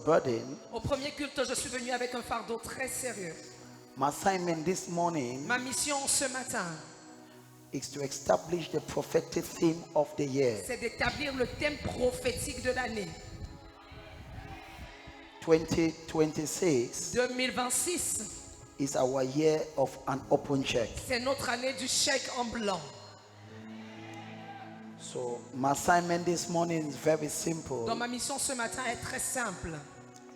burden. Au premier culte, je suis venu avec un fardeau très sérieux. My assignment this morning Ma mission ce matin, is to establish the prophetic theme of the year. c'est d'établir le thème prophétique de l'année 2026 2026. is our year of an open check. C'est notre année du chèque en blanc. So my assignment this morning is very simple. Donc ma mission ce matin est très simple.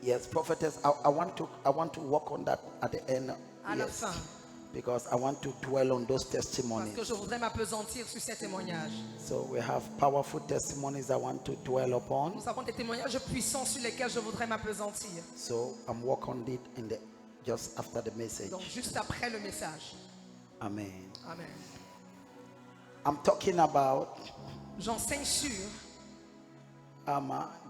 Yes, prophetess, I want to work on that at the end. À la Yes, fin, because I want to dwell on those parce que testimonies. je voudrais m'apesantir sur ces témoignages. So we have powerful testimonies I want to dwell upon. Nous avons des témoignages puissants sur lesquels je voudrais m'apesantir. So I'm working on it just after the message. Donc juste après le message. Amen. Amen. I'm talking about J'enseigne sur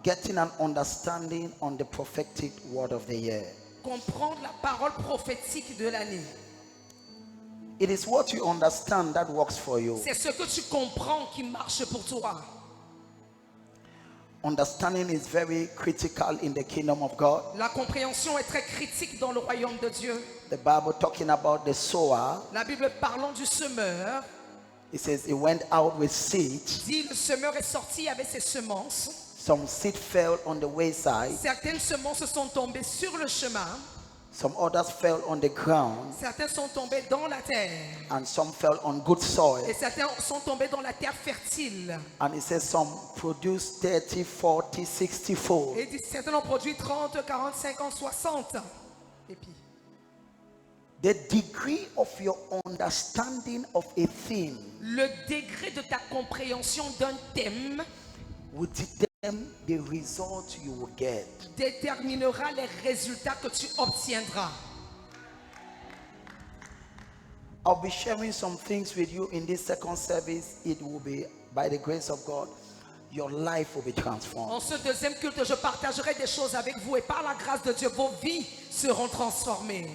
getting an understanding on the prophetic word of the year. comprendre la parole prophétique de l'année. It is what you understand that works for you. C'est ce que tu comprends qui marche pour toi. Understanding is very critical in the kingdom of God. La compréhension est très critique dans le royaume de Dieu. The Bible talking about the sower, La Bible parlant du semeur, it says he went out with seed. dit le semeur est sorti avec ses semences. Some seed fell on the wayside. Certaines semences sont tombées sur le chemin. Some others fell on the ground. Certaines sont tombées dans la terre. And some fell on good soil. Et certaines sont tombées dans la terre fertile. And it says some produced 30, 40, 60 fold. Et dit, certaines ont produit 30, 40, 50, 60 épis. The degree of your understanding of a theme Le degré de ta compréhension d'un thème will determine the result you will get. déterminera les résultats que tu obtiendras. I'll be sharing some things with you in this second service. It will be, by the grace of God, your life will be transformed. En ce deuxième culte, je partagerai des choses avec vous et par la grâce de Dieu, vos vies seront transformées.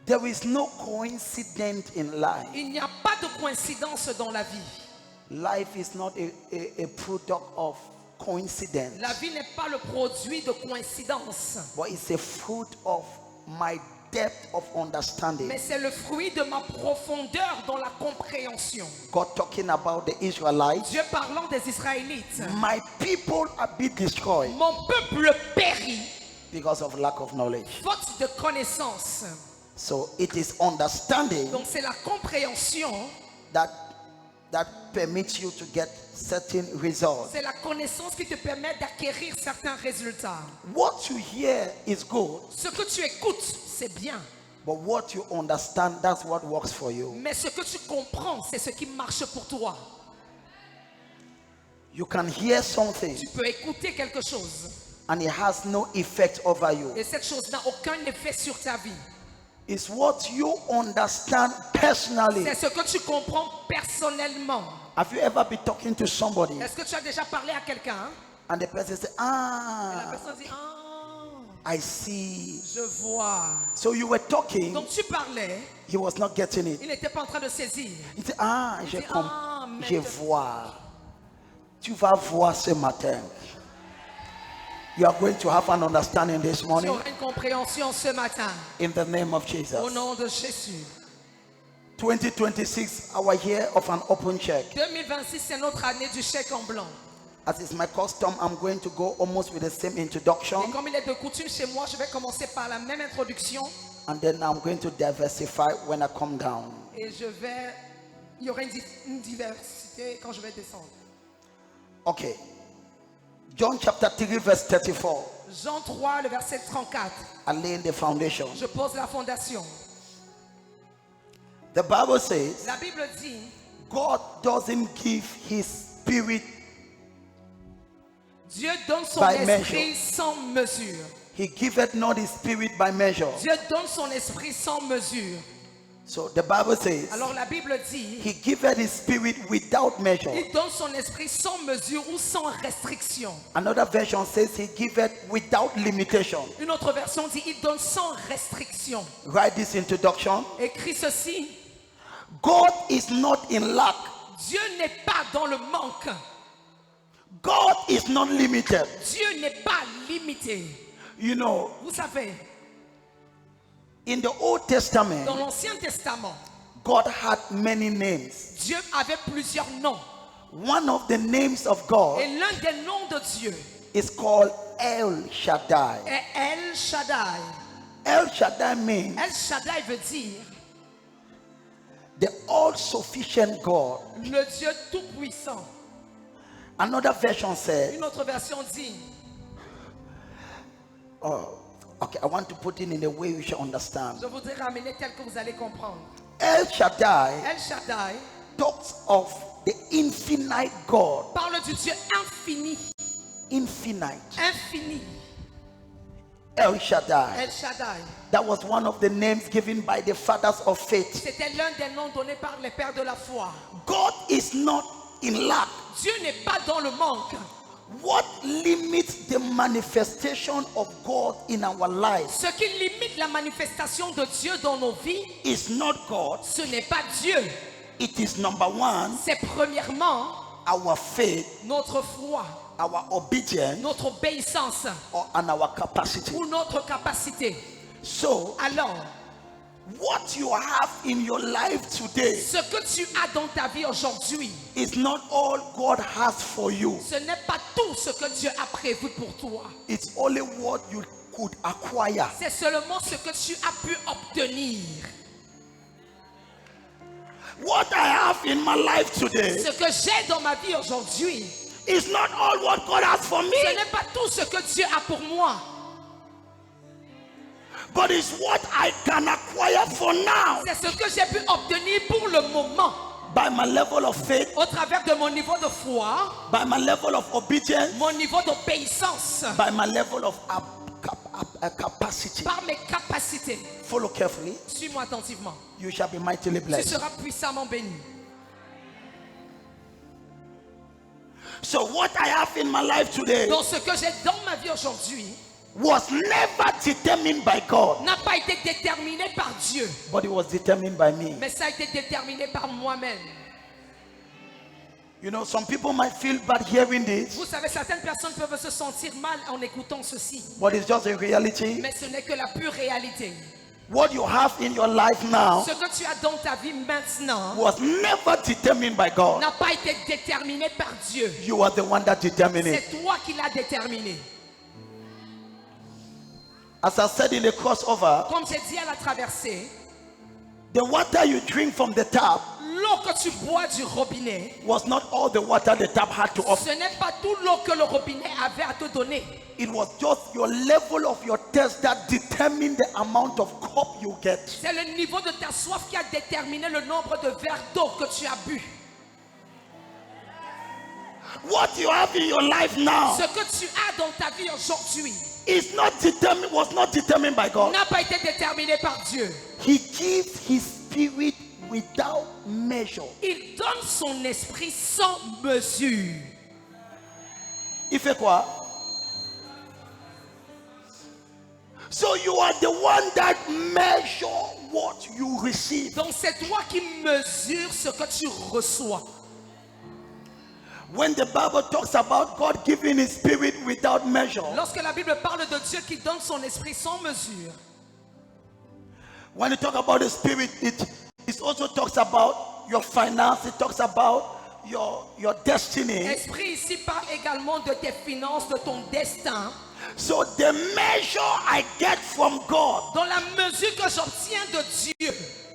There is no coincidence in life. Il n'y a pas de coïncidence dans la vie. Life is not a product of coincidence, La vie n'est pas le produit de coïncidence, but it's a fruit of my depth of understanding. mais c'est le fruit de ma profondeur dans la compréhension. God talking about the Israelites. Dieu parlant des Israélites, My people are being destroyed mon peuple périt because of lack of knowledge. faute de connaissance. So it is understanding Donc c'est la compréhension, that permits you to get certain results. c'est la connaissance qui te permet d'acquérir certains résultats. What you hear is good, Ce que tu écoutes, c'est bien. but what you understand, that's what works for you. Mais ce que tu comprends, c'est ce qui marche pour toi. You can hear something Tu peux écouter quelque chose and it has no effect over you. et cette chose n'a aucun effet sur ta vie. It's what you understand personally. C'est ce que tu comprends personnellement. Have you ever been talking to somebody Est-ce que tu as déjà parlé à quelqu'un and the person says, et la ah, personne dit, ah, I see. je vois. So you were talking, Donc tu parlais, he was not getting it. il n'était pas en train de saisir. Il dit, ah, Il dit, ah, mais je vois. Tu vas voir ce matin. You are going to have an understanding this Tu morning auras une compréhension ce matin. in the name of Jesus. Au nom de Jésus. 2026, our year of an open check. 2026, c'est notre année du chèque en blanc. As is my custom, I'm going to go almost with the same introduction, Et comme il est de coutume chez moi, je vais commencer par la même introduction. and then I'm going to diversify when I come down. Et il y aura une diversité quand je vais descendre. Okay. John chapter 3, verse 34. Jean 3, le verset 34. I laying the foundation. Je pose la fondation. The Bible says, La Bible dit, God doesn't give his spirit, Dieu donne son By esprit sans mesure. he giveth not his spirit by measure. Dieu donne son esprit sans mesure. So the Bible says, Alors la Bible dit, he giveth his spirit without measure. il donne son esprit sans mesure ou sans restriction. Another version says he giveth without limitation. Une autre version dit, il donne sans restriction. Write this introduction. Écris ceci, God is not in lack. Dieu n'est pas dans le manque. God is not limited. Dieu n'est pas limité. You know, Vous savez, in the Old Testament, dans l'Ancien Testament, God had many names. Dieu avait plusieurs noms. One of the names of God Et l'un des noms de Dieu is called El Shaddai. est El Shaddai. El Shaddai means El Shaddai veut dire the all-sufficient God. le Dieu tout-puissant. Another version says, Une autre version dit, okay, I want to put it in a way you should understand. je voudrais ramener tel que vous allez comprendre. El Shaddai El Shaddai talks of the infinite God. parle du Dieu infini. Infinite. Infini. El Shaddai. El Shaddai. That was one of the names given by the fathers of faith. C'était l'un des noms donnés par les pères de la foi. God is not in lack. Dieu n'est pas dans le manque. What limits the manifestation of God in our lives Ce qui limite la manifestation de Dieu dans nos vies, is not God. ce n'est pas Dieu. It is number one, C'est premièrement our faith, notre foi, our obedience, notre obéissance and our capacity. ou notre capacité. So, Alors, what you have in your life today ce que tu as dans ta vie aujourd'hui, is not all God has for you. ce n'est pas tout ce que Dieu a prévu pour toi. It's only what you could acquire. C'est seulement ce que tu as pu obtenir. What I have in my life today Ce que j'ai dans ma vie aujourd'hui, is not all what God has for me, ce n'est pas tout ce que Dieu a pour moi. but it's what I can acquire for now C'est ce que j'ai pu obtenir pour le moment, by my level of faith, au travers de mon niveau de foi, by my level of obedience, mon niveau d'obéissance, by my level of capacity. par mes capacités. Follow carefully. Suis-moi attentivement. You shall be mightily Tu blessed. seras puissamment béni. So what I have in my life today Donc ce que j'ai dans ma vie aujourd'hui was never determined by God, n'a pas été déterminé par Dieu, but it was determined by me. mais ça a été déterminé par moi-même. You know, some people might feel bad hearing this, Vous savez, certaines personnes peuvent se sentir mal en écoutant ceci, but it's just a reality. mais ce n'est que la pure réalité. What you have in your life now Ce que tu as dans ta vie maintenant was never determined by God. n'a pas été déterminé par Dieu. You are the one that determined it. C'est toi qui l'as déterminé. As I said in the crossover, Comme j'ai dit à la traversée, the water you drink from the tap l'eau que tu bois du robinet, was not all the water the tap had to offer. ce n'est pas tout l'eau que le robinet avait à te donner. It was just your level of your thirst that determined the amount of cup you get. C'est le niveau de ta soif qui a déterminé le nombre de verres d'eau que tu as bu. What you have in your life now Ce que tu as dans ta vie aujourd'hui was not determined by God. n'a pas été déterminé par Dieu. He gives his spirit without measure. Il donne son esprit sans mesure. Il fait quoi? So you are the one that measure what you receive. Donc c'est toi qui mesures ce que tu reçois. When the Bible talks about God giving his spirit without measure, Lorsque la Bible parle de Dieu qui donne son esprit sans mesure, when you talk about the spirit, it also talks about your finance, it talks about your destiny. esprit ici parle également de tes finances, de ton destin. So the measure I get from God Dans la mesure que j'obtiens de Dieu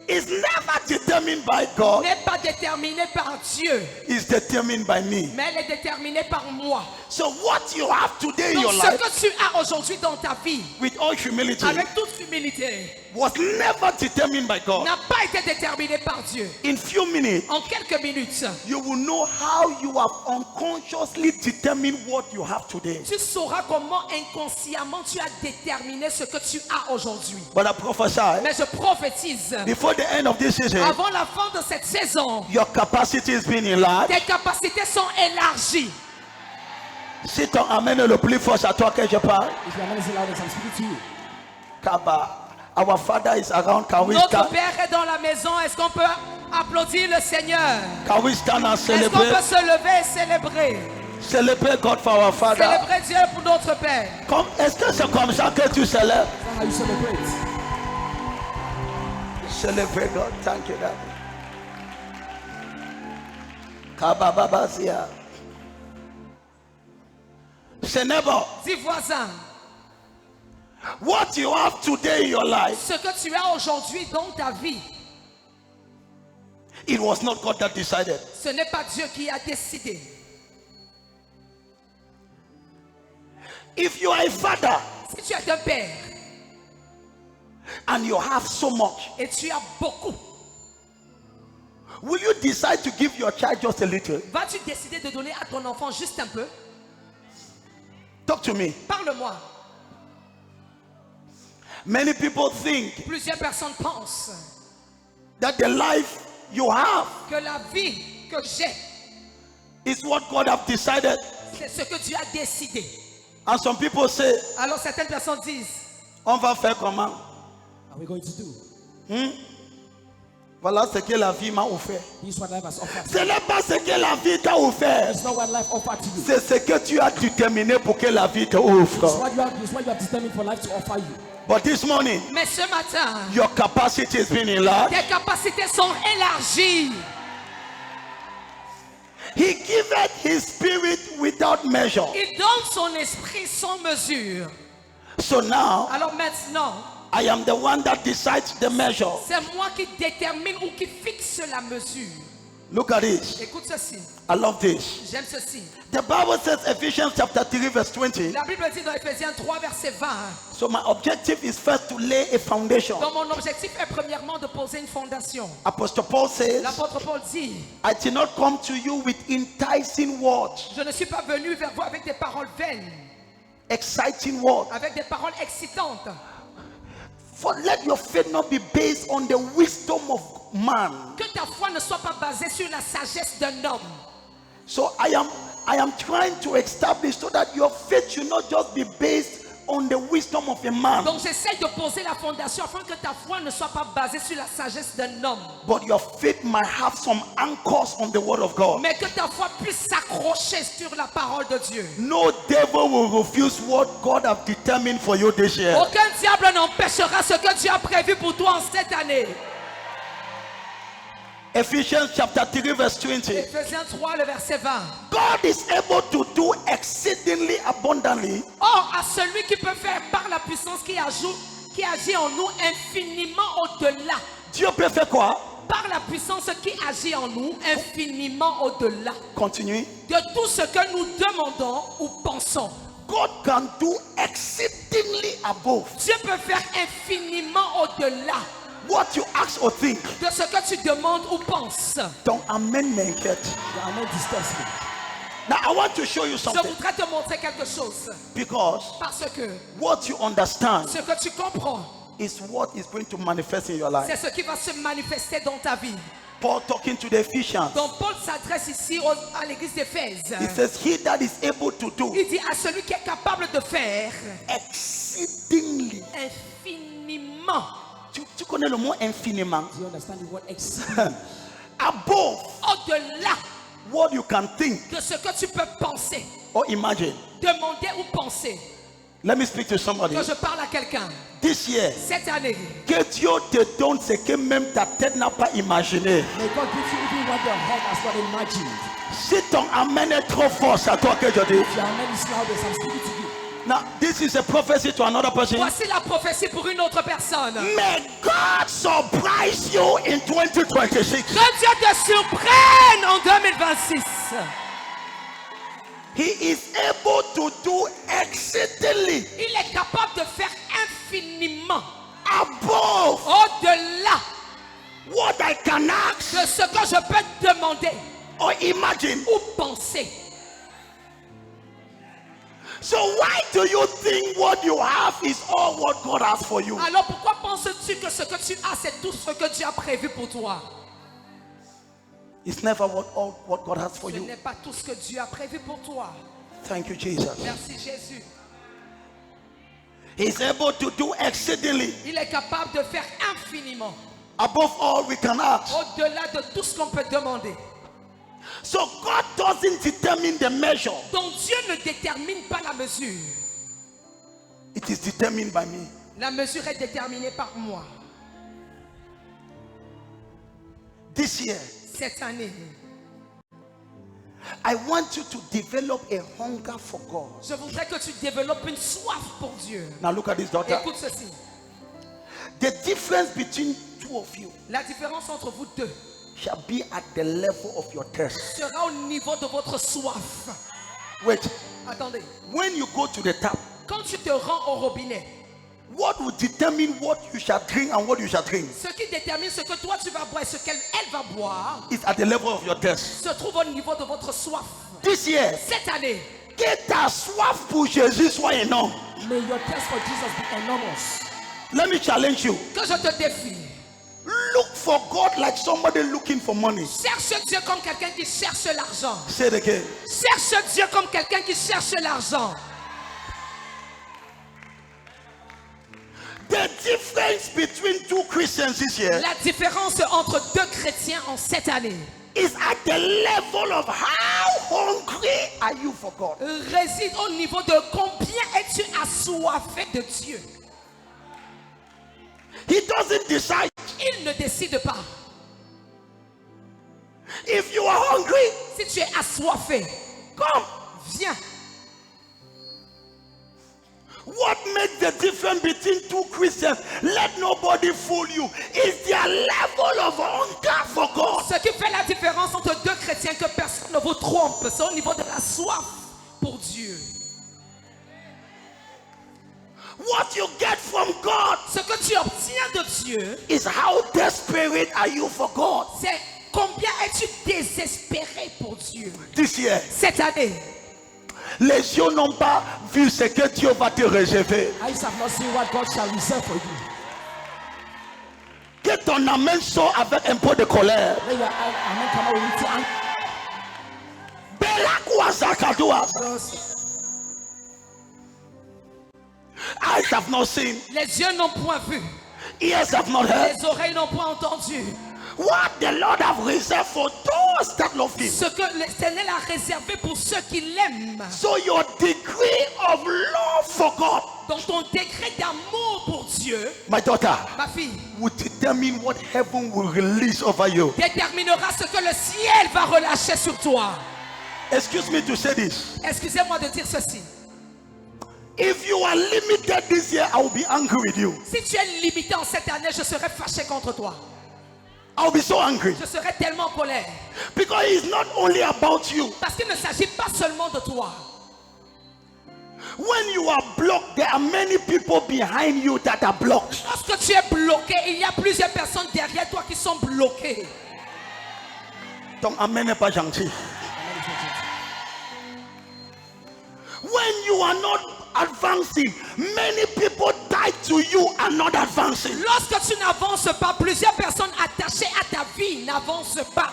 is never determined by God, n'est pas déterminée par Dieu, it's determined by me. mais elle est déterminée par moi. So what you have today in Donc your ce life, que tu as aujourd'hui dans ta vie, with all humility, avec toute humilité, was never determined by God. n'a pas été déterminé par Dieu. In few minutes, En quelques minutes, you will know how you have unconsciously determined what you have today. tu sauras comment inconsciemment tu as déterminé ce que tu as aujourd'hui. But I prophesy, Mais je prophétise, before the end of this season, avant la fin de cette saison, your capacity is being enlarged. tes capacités sont élargies. C'est ton amen le plus fort à toi que je parle. If your amen is loud, I'm speaking to you. Kaba. Our Father is around. Can we Notre stand? Père est dans la maison. Est-ce qu'on peut applaudir le Seigneur? Can we stand and Est-ce qu'on celebrate? peut se lever et célébrer? Celebrate God for our Father. Célébrez Dieu pour notre Père. Est-ce que c'est comme ça que tu célèbres? Is that how you celebrate? Celebrate God. Thank you, Daddy. Kabababazia. Say neighbor, Dis voisin, what you have today in your life, ce que tu as aujourd'hui dans ta vie, it was not God that decided. ce n'est pas Dieu qui a décidé. If you are a father Si tu es un père and you have so much, et tu as beaucoup, will you decide to give your child just a little? vas-tu décider de donner à ton enfant juste un peu? Talk to me. Parle-moi. Many people think Plusieurs personnes pensent that the life you have que la vie que j'ai, is what God have decided. c'est ce que Dieu a décidé. And some people say, Alors certaines personnes disent, on va faire comment? Are we going to do? Voilà ce que la vie m'a offert. This is what life has offered. Ce n'est pas ce que la vie t'a offert. It's not what life offered to you. C'est ce que tu as déterminé pour que la vie te offre. It's what you have determined for life to offer you. But this morning, mais ce matin, your capacity has been enlarged. tes capacités sont élargies. He giveth his spirit without measure. Il donne son esprit sans mesure. So now, Alors maintenant, I am the one that decides the measure. c'est moi qui détermine ou qui fixe la mesure. Look at this. Écoute ceci, I love this. j'aime ceci. The Bible says, Ephesians chapter 3 verse 20. La Bible dit dans Ephésiens 3 verset 20, So my objective is first to lay a foundation. donc mon objectif est premièrement de poser une fondation. Apostle Paul says, L'apôtre Paul dit, I did not come to you with enticing words, je ne suis pas venu vers vous avec des paroles vaines, exciting words. avec des paroles excitantes. For let your faith not be based on the wisdom of man. Que ta foi ne soit pas basée sur la sagesse d'un homme. So I am trying to establish so that your faith should not just be based on the wisdom of a man, Donc j'essaie de poser la fondation afin que ta foi ne soit pas basée sur la sagesse d'un homme, but your faith might have some anchors on the word of God. mais que ta foi puisse s'accrocher sur la parole de Dieu. No devil will refuse what God have determined for you this year. Aucun diable n'empêchera ce que Dieu a prévu pour toi en cette année. Ephesians chapter 3 verse 20. Ephésiens 3, le verset 20. God is able to do exceedingly abundantly Or, à celui qui peut faire par la puissance qui agit en nous infiniment au-delà. Dieu peut faire quoi? Par la puissance qui agit en nous infiniment au-delà Continue. de tout ce que nous demandons ou pensons. God can do exceedingly above Dieu peut faire infiniment au-delà what you ask or think. de ce que tu demandes ou penses. Ton amendment yet. The amount disturbs me. Now I want to show you Je something, voudrais te montrer quelque chose. because Parce que what you understand ce que tu comprends, is what is going to manifest in your life. c'est ce qui va se manifester dans ta vie. Paul talking to the Ephesians, Donc Paul s'adresse ici à l'église d'Éphèse. he says, he that is able to do Il dit à celui qui est capable de faire exceedingly. infiniment, Tu connais le mot infiniment? Do you understand the word exceeding? Above au-delà what you can think de ce que tu peux penser, or imagine. demander ou penser. Let me speak to somebody. Quand je parle à quelqu'un, This year, cette année, que Dieu te donne ce que même ta tête n'a pas imaginé. May God give you even what your heart has not imagined. Si ton amen est trop fort, c'est à toi que je dis. If your amen is loud, I'm speaking to you. Now, this is a prophecy to another person. voici la prophétie pour une autre personne. May God surprise you in 2026. Que Dieu te surprenne en 2026. He is able to do exceedingly Il est capable de faire infiniment, above au-delà what I can ask de ce que je peux te demander or imagine. ou penser. So why do you think what you have is all what God has for you? Alors pourquoi penses-tu que ce que tu as, c'est tout ce que Dieu a prévu pour toi? It's never all what God has for Ce you. n'est pas tout ce que Dieu a prévu pour toi. Thank you, Jesus. Merci Jésus. He's able to do exceedingly Il est capable de faire infiniment, above all we can ask. au-delà de tout ce qu'on peut demander. So God doesn't determine the measure. Donc Dieu ne détermine pas la mesure. It is determined by me. La mesure est déterminée par moi. This year, Cette année, I want you to develop a hunger for God. je voudrais que tu développes une soif pour Dieu. Now look at this, daughter. Écoute ceci. The difference between two of you La différence entre vous deux shall be at the level of your thirst. sera au niveau de votre soif. Wait, Attendez. when you go to the tap, Quand tu te rends au robinet, what will determine what you shall drink and what you shall drink ce qui détermine ce que toi tu vas boire et ce qu'elle va boire is at the level of your thirst. se trouve au niveau de votre soif. This year, Cette année, get ta soif pour Jésus soit énorme. May your thirst for Jesus be enormous. Let me challenge you. que je te défie, Look for God like somebody looking for money. cherche Dieu comme quelqu'un qui cherche l'argent. Say it again. Cherche Dieu comme quelqu'un qui cherche l'argent. The difference between two Christians this year La différence entre deux chrétiens en cette année is at the level of how hungry are you for God. réside au niveau de combien es-tu assoiffé de Dieu. He doesn't decide. Il ne décide pas. If you are hungry, Si tu es assoiffé, come. viens. What makes the difference between two Christians? Let nobody fool you. It's their level of hunger for God. Ce qui fait la différence entre deux chrétiens, que personne ne vous trompe, c'est au niveau de la soif pour Dieu. What you get from God Ce que tu obtiens de Dieu, is how desperate are you for God. c'est combien es-tu désespéré pour Dieu. This year, Cette année, les yeux n'ont pas vu ce que Dieu va te réserver. Eyes have not seen what God shall reserve for you. Que ton amen soit avec un peu de colère. May your amen come out with your Bela kwazakadua. Eyes have not seen, les yeux n'ont point vu, ears have not heard. les oreilles n'ont point entendu. What the Lord have reserved for those that love Him. Ce que l'Éternel a réservé pour ceux qui l'aiment. So your degree of love for God, Donc ton degré d'amour pour Dieu, my daughter, ma fille, will determine what heaven will release over you. déterminera ce que le ciel va relâcher sur toi. Excuse me to say this. Excusez-moi de dire ceci. If you are limited this year, I will be angry with you. Si tu es limité en cette année, je serai fâché contre toi. I will be so angry. Je serai tellement en colère. Because it's not only about you. Parce qu'il ne s'agit pas seulement de toi. When you are blocked, there are many people behind you that are blocked. Lorsque tu es bloqué, il y a plusieurs personnes derrière toi qui sont bloquées. Ton amen n'est pas gentil. When you are not advancing, many people tied to you are not advancing. Lorsque tu n'avances pas, plusieurs personnes attachées à ta vie n'avancent pas.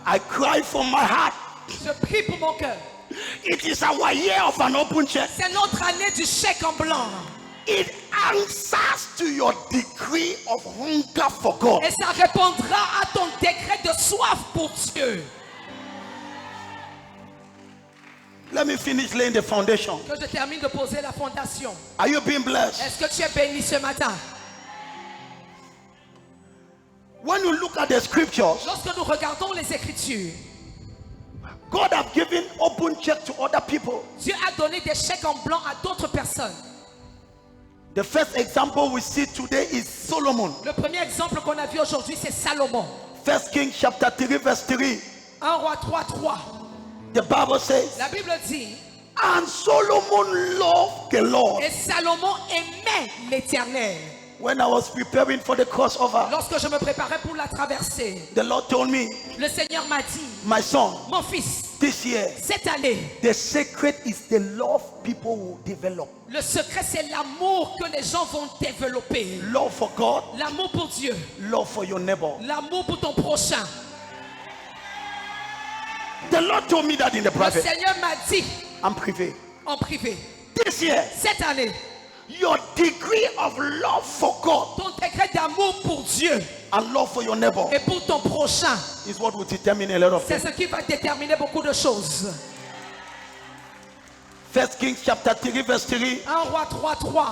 I cry from my heart. Je prie pour mon cœur. It is our year of an open check. C'est notre année du chèque en blanc. It answers to your degree of hunger for God. Et ça répondra à ton degré de soif pour Dieu. Let me finish laying the foundation. Que je termine de poser la fondation. Are you being blessed? Est-ce que tu es béni ce matin? When you look at the scriptures, Lorsque nous regardons les Écritures, God have given open check to other people. Dieu a donné des chèques en blanc à d'autres personnes. The first example we see today is Solomon. Le premier exemple qu'on a vu aujourd'hui, c'est Salomon. 1 Kings chapter 3 verse 3. 1 Roi 3:3. The Bible says, La Bible dit, and Solomon loved the Lord. et Salomon aimait l'Éternel. When I was preparing for the crossover, Lorsque je me préparais pour la traversée, the Lord told me, le Seigneur m'a dit, my son, mon fils, this year, cette année, the secret is the love people will develop. le secret c'est l'amour que les gens vont développer. Love for God, L'amour pour Dieu, love for your neighbor. l'amour pour ton prochain. The Lord told me that in the Le private Seigneur m'a dit and privé. en privé, This year, cette année, Your degree of love for God ton degré d'amour pour Dieu and love for your neighbor et pour ton prochain, is what will determine a lot of c'est things. ce qui va déterminer beaucoup de choses. 1 Kings chapter 3 verse 3. 1 Roi 3:3.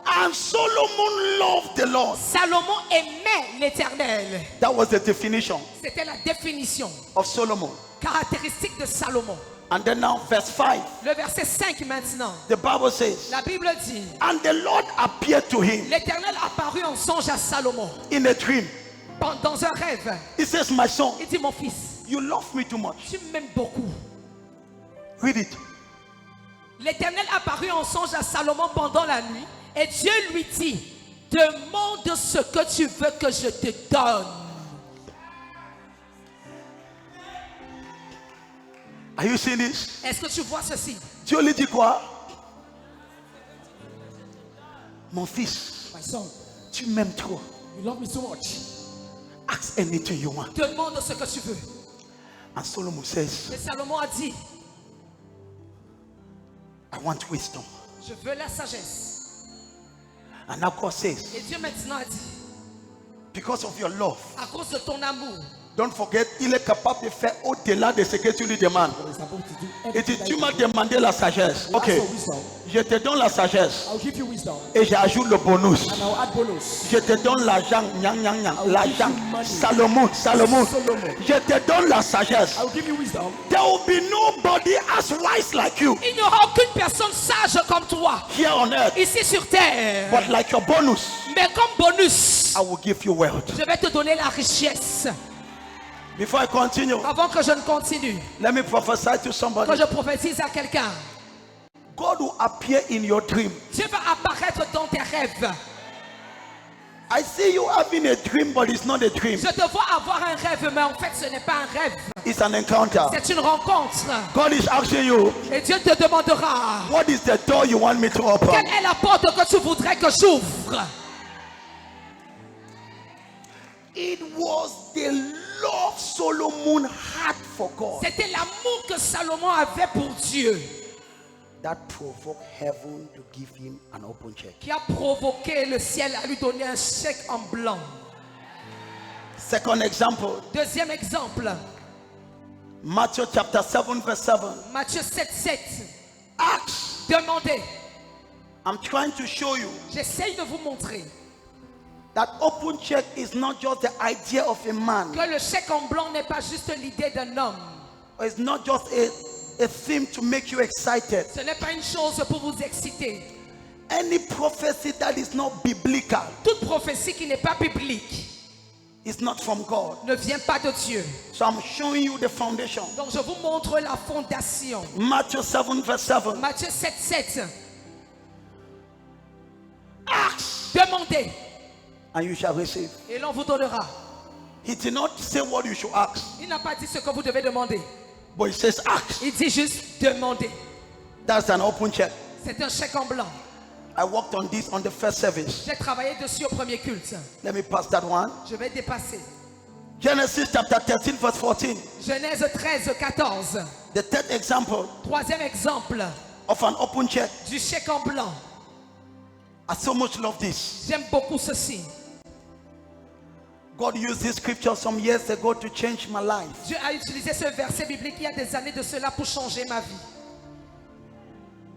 And Solomon loved the Lord. Salomon aimait l'Éternel. That was the definition C'était la définition of Solomon. caractéristique de Salomon. And then now verse 5. Le verset 5 maintenant. The Bible says, La Bible dit, and the Lord appeared to him l'Éternel apparut en songe à Salomon in a dream. dans un rêve. He says, my son, Il dit, mon fils, you love me too much. tu m'aimes beaucoup. Read it. L'Éternel apparut en songe à Salomon pendant la nuit et Dieu lui dit, demande ce que tu veux que je te donne. Are you seeing this? Est-ce que tu vois ceci? Dieu lui dit quoi? Mon fils, My son, tu m'aimes trop. you love me so much. Ask anything you want. Demande ce que tu veux. And Solomon says, Et Salomon a dit, I want wisdom. je veux la sagesse. And now God says, Et Dieu maintenant a dit, because of your love, à cause de ton amour, don't forget, il est capable de faire au-delà de ce que tu lui demandes. He's supposed to do Et everything tu that m'as you do. demandé la sagesse. You ask Ok, for wisdom. je te donne la sagesse I'll give you wisdom. et j'ajoute le bonus. And I'll add bonus. Je te donne l'argent, nyang, nyang, nyang, I will l'argent. give you money. Salomon. Solomon. Je te donne la sagesse. I'll give you wisdom. There will be nobody as wise like you il n'y aura aucune personne sage comme toi, here on earth. ici sur terre. But like your bonus, Mais comme bonus, I will give you wealth. je vais te donner la richesse. Before I continue, Avant que je ne continue, let me prophesy to que somebody. je prophétise à quelqu'un, God will appear in your dream. Dieu va apparaître dans tes rêves. I see you having a dream, but it's not a dream. Je te vois avoir un rêve, mais en fait ce n'est pas un rêve. It's an encounter. C'est une rencontre. God is asking you, Et Dieu te demandera, what is the door you want me to open? quelle est la porte que tu voudrais que j'ouvre? It was the love Solomon had for God C'était l'amour que Salomon avait pour Dieu that provoked heaven to give him an open check. qui a provoqué le ciel à lui donner un chèque en blanc. Second example, Deuxième exemple, Matthew chapter 7 verse 7. Matthieu 7:7. Ask. Demandez. I'm trying to show you J'essaye de vous montrer that open check is not just the idea of a man. que le chèque en blanc n'est pas juste l'idée d'un homme. It's not just a theme to make you excited. Ce n'est pas une chose pour vous exciter. Any prophecy that is not biblical Toute prophétie qui n'est pas biblique is not from God. ne vient pas de Dieu. So I'm showing you the foundation. Donc je vous montre la fondation. Matthew 7 verse 7. Matthieu 7:7. Ask Demandez and you shall receive. et l'on vous donnera. He did not say what you should ask, Il n'a pas dit ce que vous devez demander. but he says ask. Il dit juste demandez. That's an open check. C'est un chèque en blanc. I worked on this on the first service. J'ai travaillé dessus au premier culte. Let me pass that one. Je vais dépasser. Genesis chapter 13 verse 14. Genèse 13:14. The third example Troisième exemple of an open check. du chèque en blanc. I so much love this. J'aime beaucoup ceci. God used this scripture some years ago to change my life. Dieu a utilisé ce verset biblique il y a des années de cela pour changer ma vie.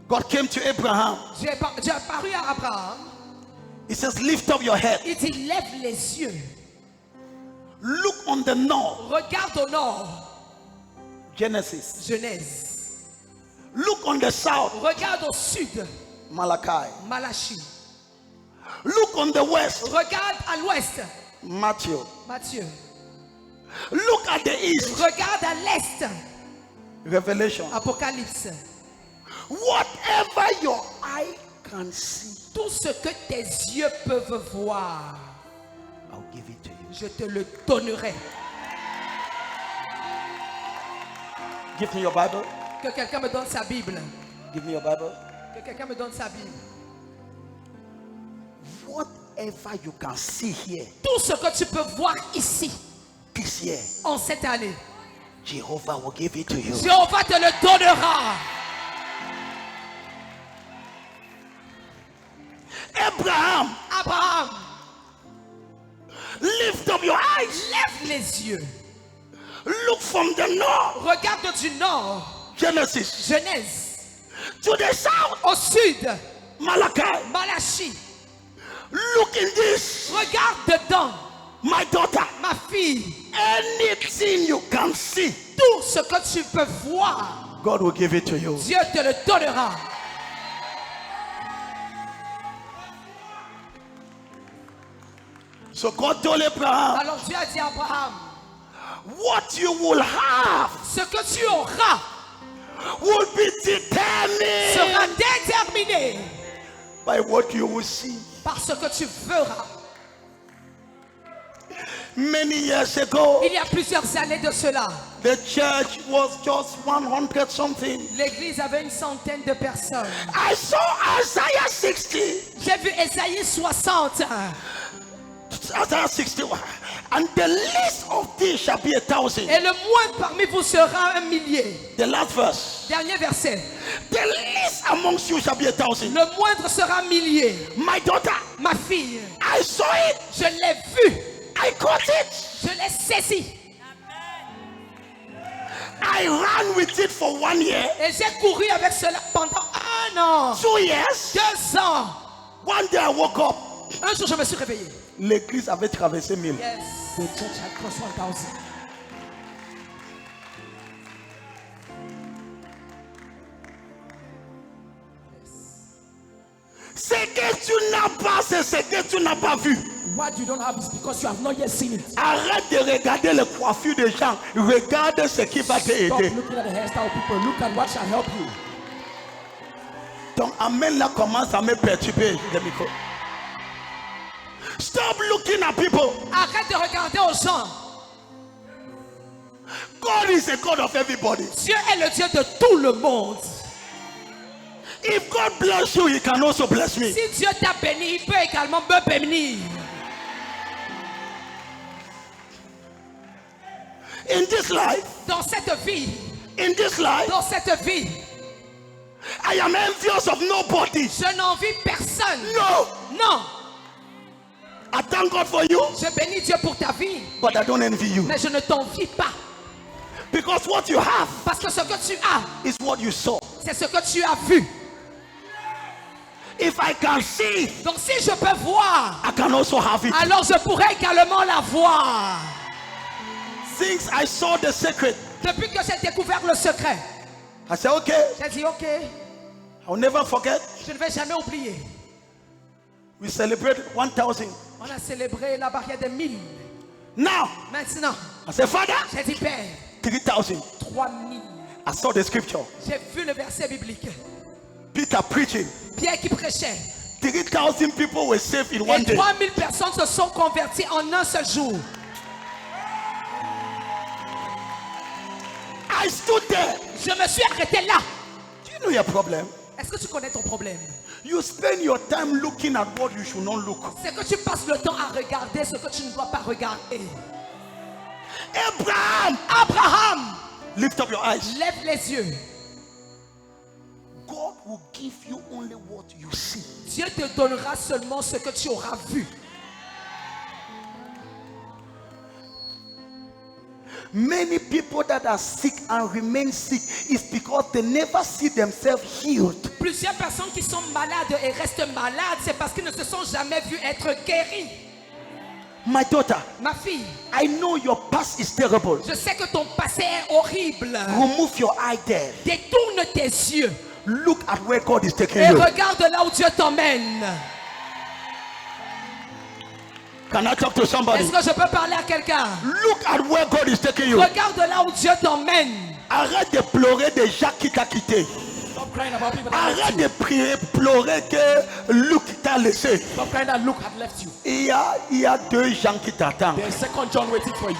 God came to Abraham. Dieu est apparu à Abraham. He says, lift up your head. Il dit lève les yeux. Look on the north. Regarde au nord. Genesis. Genèse. Look on the south. Regarde au sud. Malachi. Malachie. Look on the west. Regarde à l'ouest. Matthew. Matthieu. Look at the east. Regarde à l'est. Revelation. Apocalypse. Whatever your eye can see, Tout ce que tes yeux peuvent voir, I'll give it to you. je te le donnerai. Give me your Bible. Que quelqu'un me donne sa Bible. Give me your Bible. Que quelqu'un me donne sa Bible. Whatever you can see here Tout ce que tu peux voir ici, this year, en cette année, Jehovah will give it to you. Jéhovah te le donnera. les yeux. Look from the north, Regarde du nord, Genesis, Genèse, to the south, au sud, Malachi. Malachie. Look in this, Regarde dedans, my daughter. ma fille. Anything you can see, Tout ce que tu peux voir, God will give it to you. Dieu te le donnera. So God told Abraham, Alors Dieu a dit à Abraham, what you will have ce que tu auras will be determined sera déterminé by what you will see. par ce que tu feras. Many years ago, Il y a plusieurs années de cela, the church was just 100 something. l'église avait une centaine de personnes. I saw Isaiah 60, J'ai vu Ésaïe 60. Isaiah 61, and the least of these shall be 1,000. Et le moindre parmi vous sera 1,000,000. The last verse, Dernier verset. the least amongst you shall be 1,000. Le moindre sera 1,000,000. My daughter, Ma fille, I saw it, je l'ai vu. I caught it, Je l'ai saisi. I ran with it for 1 year, Et j'ai couru avec cela pendant 1 an. 2 years. 2 ans. One day I woke up, Un jour, je me suis réveillé. l'église avait traversé 1000. Yes. The church had crossed 1,000. Ce que tu n'as pas, c'est ce que tu n'as pas vu. What you don't have is because you have not yet seen it. Arrête de regarder les coiffures des gens. Regarde ce qui va Stop t'aider. looking at the hairstyle of people. Look at what shall help you. Ton amen là commence à me perturber. Le micro. Stop looking at people. Arrête de regarder aux gens. God is a God of everybody. Dieu est le Dieu de tout le monde. If God bless you, He can also bless me. Si Dieu t'a béni, il peut également me bénir. In this life, Dans cette vie, in this life, dans cette vie, I am envious of nobody. je n'envie personne. No, Non, I thank God for you, je bénis Dieu pour ta vie, but I don't envy you. mais je ne t'envie pas. Because what you have Parce que ce que tu as, is what you saw. c'est ce que tu as vu. If I can see, Donc si je peux voir, I can also have it. alors je pourrais également la voir. Since I saw the secret, Depuis que j'ai découvert le secret, I said, okay, j'ai dit ok, I'll never forget. je ne vais jamais oublier. We celebrate 1,000. On a célébré la barrière des 1000. Now, Maintenant, I said, Father, j'ai dit Père, 3,000. 3000. I saw the scripture. J'ai vu le verset biblique. Peter preaching. Pierre qui prêchait. 3,000 people were saved in one Et day. 3000 personnes se sont converties en un seul jour. I stood there. Je me suis arrêté là. Do you know your problem? Est-ce que tu connais ton problème? You spend your time looking at what you should not look. C'est que tu passes le temps à regarder ce que tu ne dois pas regarder. Abraham, Abraham, lift up your eyes. lève les yeux. God will give you only what you see. Dieu te donnera seulement ce que tu auras vu. Many people that are sick and remain sick is because they never see themselves healed. Plusieurs personnes qui sont malades et restent malades, c'est parce qu'ils ne se sont jamais vus être guéris. My daughter, Ma fille, I know your past is terrible. je sais que ton passé est horrible. Remove your eye there. Détourne tes yeux Look at where God is taking et you. regarde là où Dieu t'emmène. Can I talk to somebody? Est-ce que je peux parler à quelqu'un? Look at where God is taking you. Regarde là où Dieu t'emmène. Arrête de pleurer des gens qui t'ont quitté. Stop crying about people that Arrête left de you. prier, pleurer que Luc t'a laissé. Stop crying that Luke had left you. Il y a 2 gens qui t'attendent. There's second John waiting for you.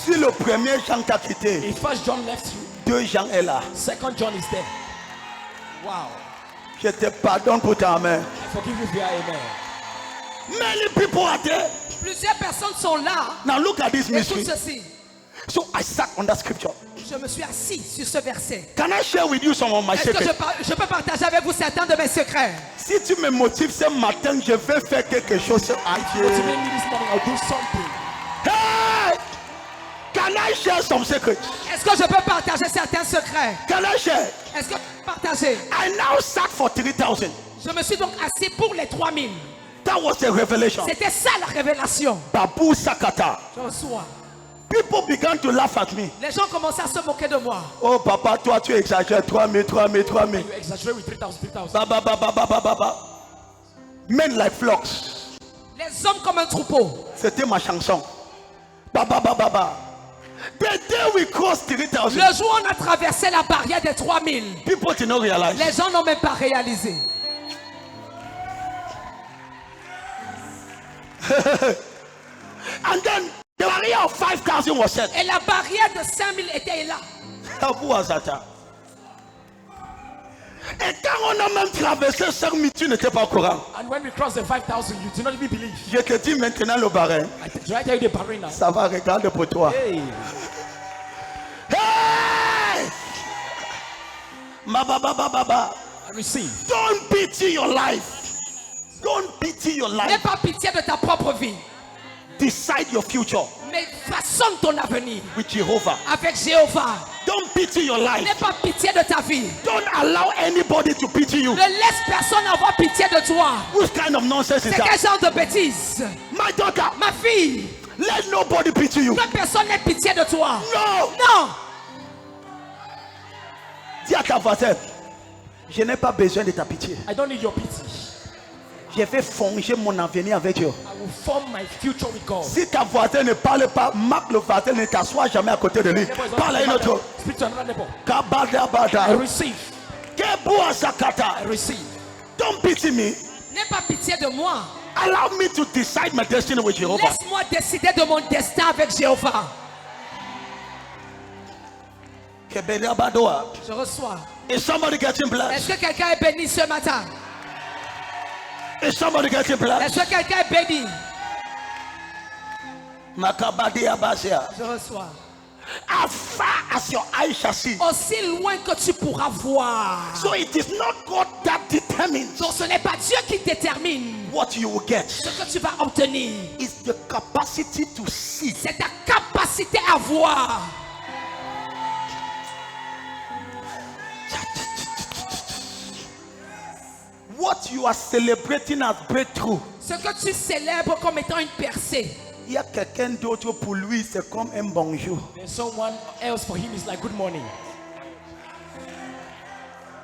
Si le premier Jean t'a quitté, If first John left you, 2 gens est là. second John is there. Wow. Je te pardonne pour ta main. I forgive you via amen. Many people are there. Plusieurs personnes sont là. Now look at this Écoute mystery. ceci. So I sat on that scripture. Je me suis assis sur ce verset. Can I share with you some of my Est-ce que secrets? je peux partager avec vous certains de mes secrets? Si tu me motives ce matin, je vais faire quelque chose à Dieu. Motivate me this morning, I'll do something. Hey! Can I share some secrets? Est-ce que je peux partager certains secrets? Can I share? Est-ce que je peux partager? I now sat for 3,000. Je me suis donc assis pour les 3000. That was the revelation. C'était ça la révélation. Babu Sakata. Je reçois. People began to laugh at me. Les gens commençaient à se moquer de moi. Oh papa, toi tu exagères. 3,000, 3,000, 3,000. You exaggerate with 3,000, 3,000. Ba, ba, ba, ba, ba, ba, ba, ba. Men like flocks. Les hommes comme un troupeau. C'était ma chanson. Ba, ba, ba, ba, ba. The day we crossed 3,000, Le jour où on a traversé la barrière des 3000, people did not realize. les gens n'ont même pas réalisé. And then the barrier of 5,000 was set. Et la barrière de 5000 était là. Babu Azata. Et quand on a même traversé 5,000, tu n'étais pas au courant. And when we cross the 5,000, you do not even believe. Je te dis maintenant le barème. Do I tell you the barrier now? Ça va, regarde pour toi. Hey. Hey! Ma ba ba ba ba ba. I receive. Don't pity your life. Don't pity your N'aie life. pas pitié de ta propre vie, Decide your future mais façonne ton avenir with Jehovah. avec Jéhovah. Don't pity your life. N'aie pas pitié de ta vie. Don't allow anybody to pity you. Ne laisse personne avoir pitié de toi. What kind of nonsense is C'est quel that? genre de bêtise? My daughter, Ma fille, let nobody pity you. que personne n'ait pitié de toi. No. Non. Dis à ta voisine, je n'ai pas besoin de ta pitié. I don't need your pity. Je vais forger mon avenir avec Dieu. I will form my future with God. Si ta voisine ne parle pas, marque le voisin, ne t'assois jamais à côté de lui. Parle à une autre. Speak to another neighbor. Kabada I bada. receive. Kebua I sakata. receive. Don't pity me. N'aie pas pitié de moi. Allow me to decide my destiny with Jehovah. Laisse-moi décider de mon destin avec Jéhovah. Kebeda badoa. Je reçois. Is somebody getting Est-ce blessed? que quelqu'un est béni ce matin? Is somebody getting blessed? Est-ce que quelqu'un est béni? Makabadi abasia. Je reçois. As far as your eyes shall see. Aussi loin que tu pourras voir. So it is not God that determines Donc ce n'est pas Dieu qui détermine what you will get. ce que tu vas obtenir. It's the capacity to see. C'est ta capacité à voir. What you are celebrating as breakthrough. Ce que tu célèbres comme étant une percée. Il y a quelqu'un d'autre pour lui, c'est comme un bonjour. There's someone else for him is like good morning.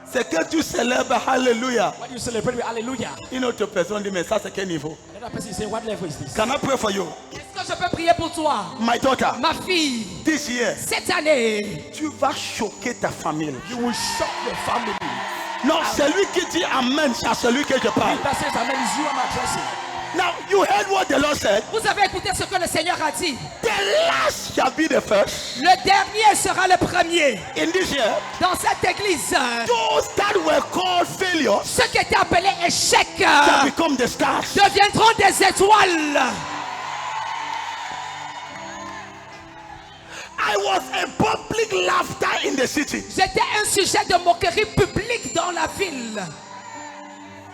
C'est que tu célèbres, hallelujah. What do you celebrate with hallelujah? Une autre personne dit, mais ça c'est quel niveau? Another person is saying, what level is this? Can I pray for you? Est-ce que je peux prier pour toi? My daughter, Ma fille, this year, cette année, tu vas choquer ta famille. You will shock your family. Non, celui qui dit Amen, c'est à celui que je parle. That says amen is you I'm addressing. Now, you heard what the Lord said. vous avez écouté ce que le Seigneur a dit. The last shall be the first. Le dernier sera le premier. In this year, Dans cette église, those that were called failures ceux qui étaient appelés échecs shall become the stars. deviendront des étoiles. I was a public laughter in the city. J'étais un sujet de moquerie publique dans la ville.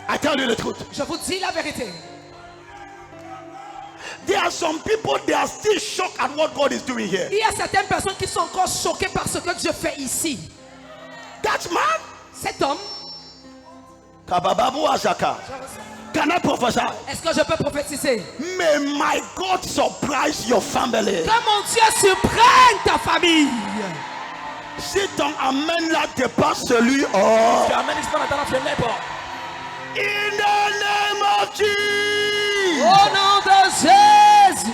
I tell you the truth. Je vous dis la vérité. There are some people, they are still shocked at what God is doing here. Il y a certaines personnes qui sont encore choquées par ce que Dieu fait ici. That man, Cet homme, Kabababu Azaka, can I prophesy? est-ce que je peux prophétiser? May my God surprise your family. Que mon Dieu surprenne ta famille. Si ton amen là dépasse celui, oh, Your amen is not that of your neighbor. in the name of Jesus. Au nom de Jésus.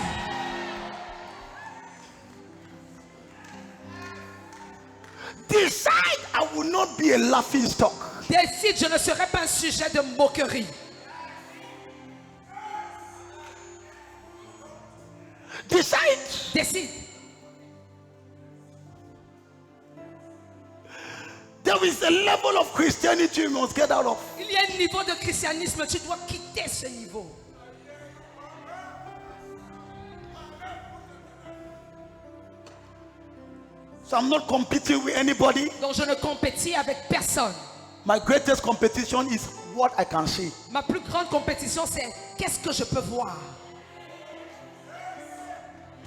Decide I will not be a laughing stock. Décide, je ne serai pas un sujet de moquerie. Decide. Décide. There is a level of Christianity you must get out of. Il y a un niveau de christianisme, tu dois quitter ce niveau. So I'm not competing with anybody. Donc je ne compétis avec personne. My greatest competition is what I can see. Ma plus grande compétition, c'est qu'est-ce que je peux voir.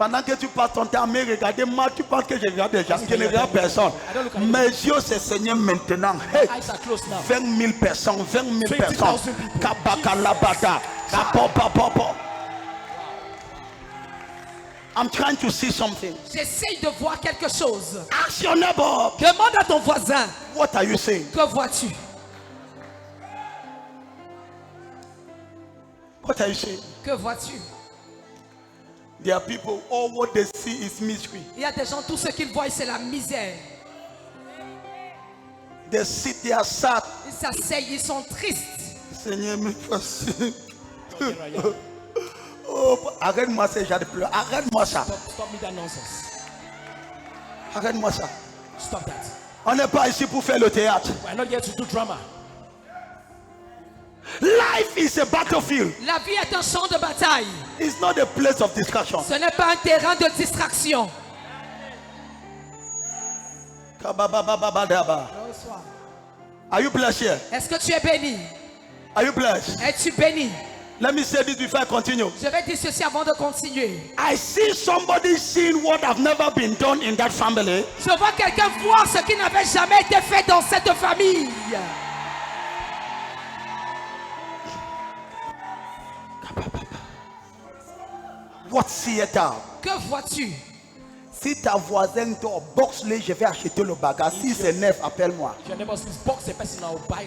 Pendant que tu passes ton temps à me regarder, moi, tu penses que je regarde des gens. Je ne regarde personne. Mes yeux se saignent maintenant. Hey, My eyes are closed now. 20 000 personnes, 20 000 personnes. 20,000 people. Kabakalabata. Kapopopopo. I'm trying to see something. J'essaye de voir quelque chose. Ask your neighbor, Demande à ton voisin, what are you saying? que vois-tu? What are you saying? Que vois-tu? There are people, all what they see is misery. Il y a des gens, tout ce qu'ils voient, c'est la misère. They sit there sad. Ils s'asseyent, ils sont tristes. Seigneur, me facile. Oh, arrête-moi ce genre de pleurs. Arrête-moi ça. Stop me that nonsense. Arrête-moi ça. Stop that. On n'est pas ici pour faire le théâtre. We're not here to do drama. Life is a battlefield. La vie est un champ de bataille. It's not a place of distraction. Ce n'est pas un terrain de distraction. Kababababadaba. Are you blessed here? Est-ce que tu es béni? Are you blessed? Es-tu béni? Let me say this before I continue. Je vais dire ceci avant de continuer. I see somebody seeing what have never been done in that family. Je vois quelqu'un voir ce qui n'avait jamais été fait dans cette famille. What seeth thou? Que vois-tu? Si ta voisine dort, boxe-le, je vais acheter le bagage. Si c'est neuf, appelle-moi. If your neighbor says box a person, I'll buy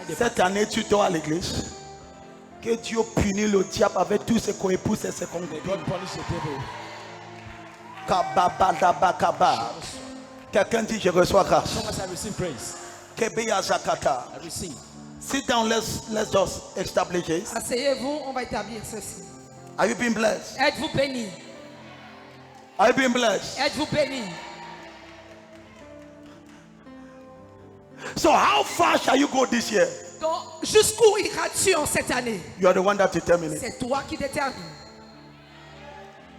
the Cette année, tu dors à l'église. Que Dieu punisse le diable avec tous ses co-épouses et ses God concubines. punish the devil. Kababadabakaba. Quelqu'un dit, je reçois grâce. As long as I receive praise, Kebeya Zakata. I receive. Sit down, let's just establish this. Asseyez-vous, on va établir ceci. Are you being blessed? Êtes-vous béni? Are you being blessed? Êtes-vous béni? So how far shall you go this year? Donc, jusqu'où iras-tu en cette année? You are the one that determines it. C'est toi qui détermines.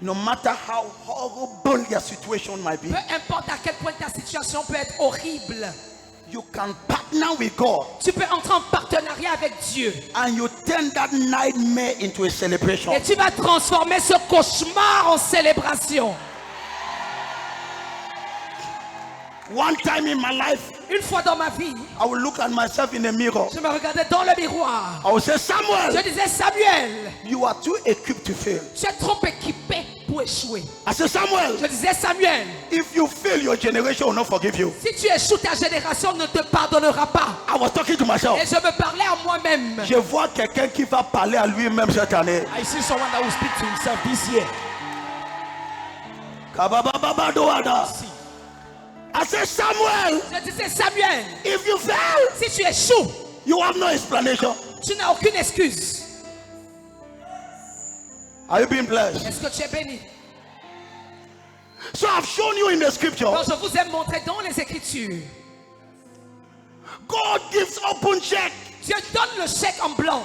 No matter how horrible your situation might be, Peu importe à quel point ta situation peut être horrible, you can partner with God tu peux entrer en partenariat avec Dieu. and you turn that nightmare into a celebration. Et tu vas transformer ce cauchemar en célébration. One time in my life, Une fois dans ma vie, I will look at myself in the mirror. je me regardais dans le miroir. I will say, Je Samuel, disais, Samuel, you are too equipped to fail. tu es trop équipé pour échouer. I say, Samuel, Je disais, Samuel, if you fail, your generation will not forgive you. si tu échoues, ta génération ne te pardonnera pas. I was talking to myself. Et je me parlais à moi-même. Je vois quelqu'un qui va parler à lui-même cette année. I see someone that will speak to himself this year. Kabababadoada. See, I said, Samuel, Je disais, Samuel, if you fail, si tu échoues, you have no explanation. tu n'as aucune excuse. Are you being blessed? Est-ce que tu es béni? So I've shown you in the scripture. Donc je vous ai montré dans les Écritures. God gives open check. Dieu donne le chèque en blanc.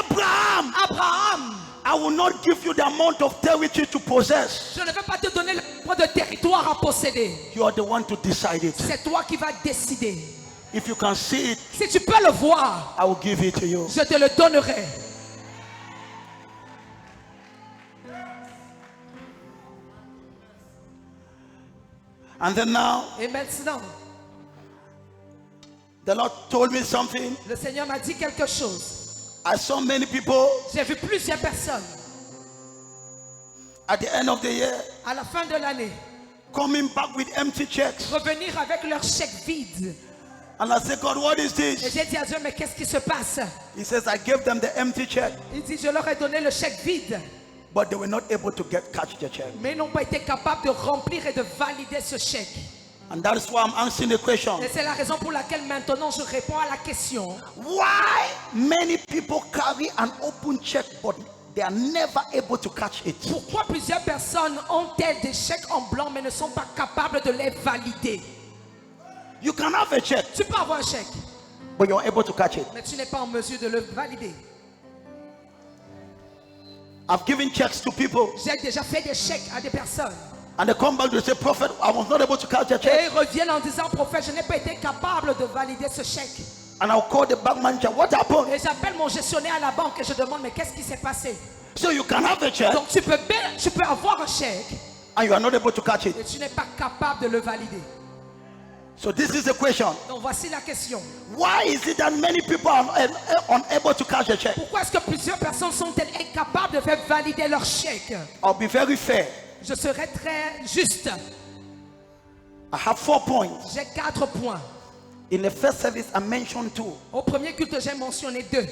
Abraham, Abraham, I will not give you the amount of territory to possess. je ne vais pas te donner le nombre de territoire à posséder. You are the one to decide it. C'est toi qui vas décider. If you can see it, Si tu peux le voir, I will give it to you. je te le donnerai. And then now, Et maintenant, the Lord told me something. le Seigneur m'a dit quelque chose. I saw many people J'ai vu plusieurs personnes at the end of the year à la fin de l'année coming back with empty checks. revenir avec leur chèque vide. And I said, God, what is Et this? j'ai dit à Dieu, mais qu'est-ce qui se passe? He says, I gave them the empty check, Il dit, je leur ai donné le chèque vide, but they were not able to catch the check. mais ils n'ont pas été capables de remplir et de valider ce chèque. And that is why I'm answering the question. Et c'est la raison pour laquelle maintenant je réponds à la question. Why many people carry an open check, but they are never able to catch it? Pourquoi plusieurs personnes ont-elles des chèques en blanc mais ne sont pas capables de les valider? You can have a check, Tu peux avoir un chèque, but you're able to catch it. mais tu n'es pas en mesure de le valider. I've given checks to people, J'ai déjà fait des chèques à des personnes. and they come back to say, Prophet, I was not able to catch the Et check. ils reviennent en disant, prophète, je n'ai pas été capable de valider ce chèque. And I'll call the bank manager. What happened? Et j'appelle mon gestionnaire à la banque et je demande, mais qu'est-ce qui s'est passé? So you can have a check Donc tu peux avoir un chèque and you are not able to catch it. et tu n'es pas capable de le valider. So this is the question. Donc voici la question. Why is it that many people are unable to catch a check? Pourquoi est-ce que plusieurs personnes sont-elles incapables de faire valider leur chèque? I'll be very fair. Je serai très juste. I have 4 points. J'ai 4 points. In the first service, I mentioned 2. Au premier culte, j'ai mentionné 2.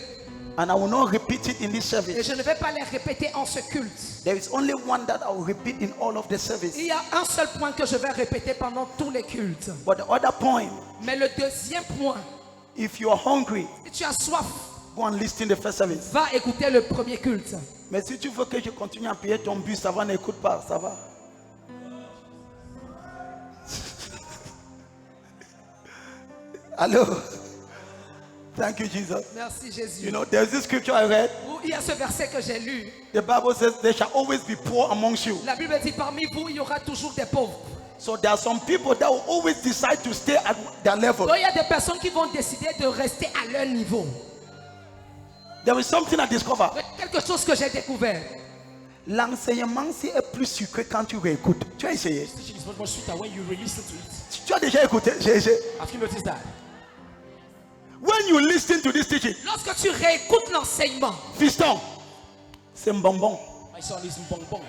And I will not repeat it in this Et service. je ne vais pas les répéter en ce culte. There is only one that I will repeat in all of the service. Il y a un seul point que je vais répéter pendant tous les cultes. But the other point, Mais le deuxième point, if you are hungry, si tu as soif, go and listen to the first service. va écouter le premier culte. Mais si tu veux que je continue à payer ton bus, ça va, n'écoute pas, ça va. Allô? Thank you, Jesus. Merci Jésus. You know, there's this scripture I read. Où il y a ce verset que j'ai lu. The Bible says there shall always be poor amongst you. La Bible dit parmi vous, il y aura toujours des pauvres. So there are some people that will always decide to stay at their level. Donc il y a des personnes qui vont décider de rester à leur niveau. There is something I discovered. Quelque chose que j'ai découvert. L'enseignement est plus sucré quand tu réécoutes. Tu as essayé? This teaching is much more sweeter when you listen to it. Tu as déjà écouté? Have you noticed that? When you listen to this teaching, Lorsque tu réécoutes l'enseignement, fiston, c'est un bonbon. My son is bonbon.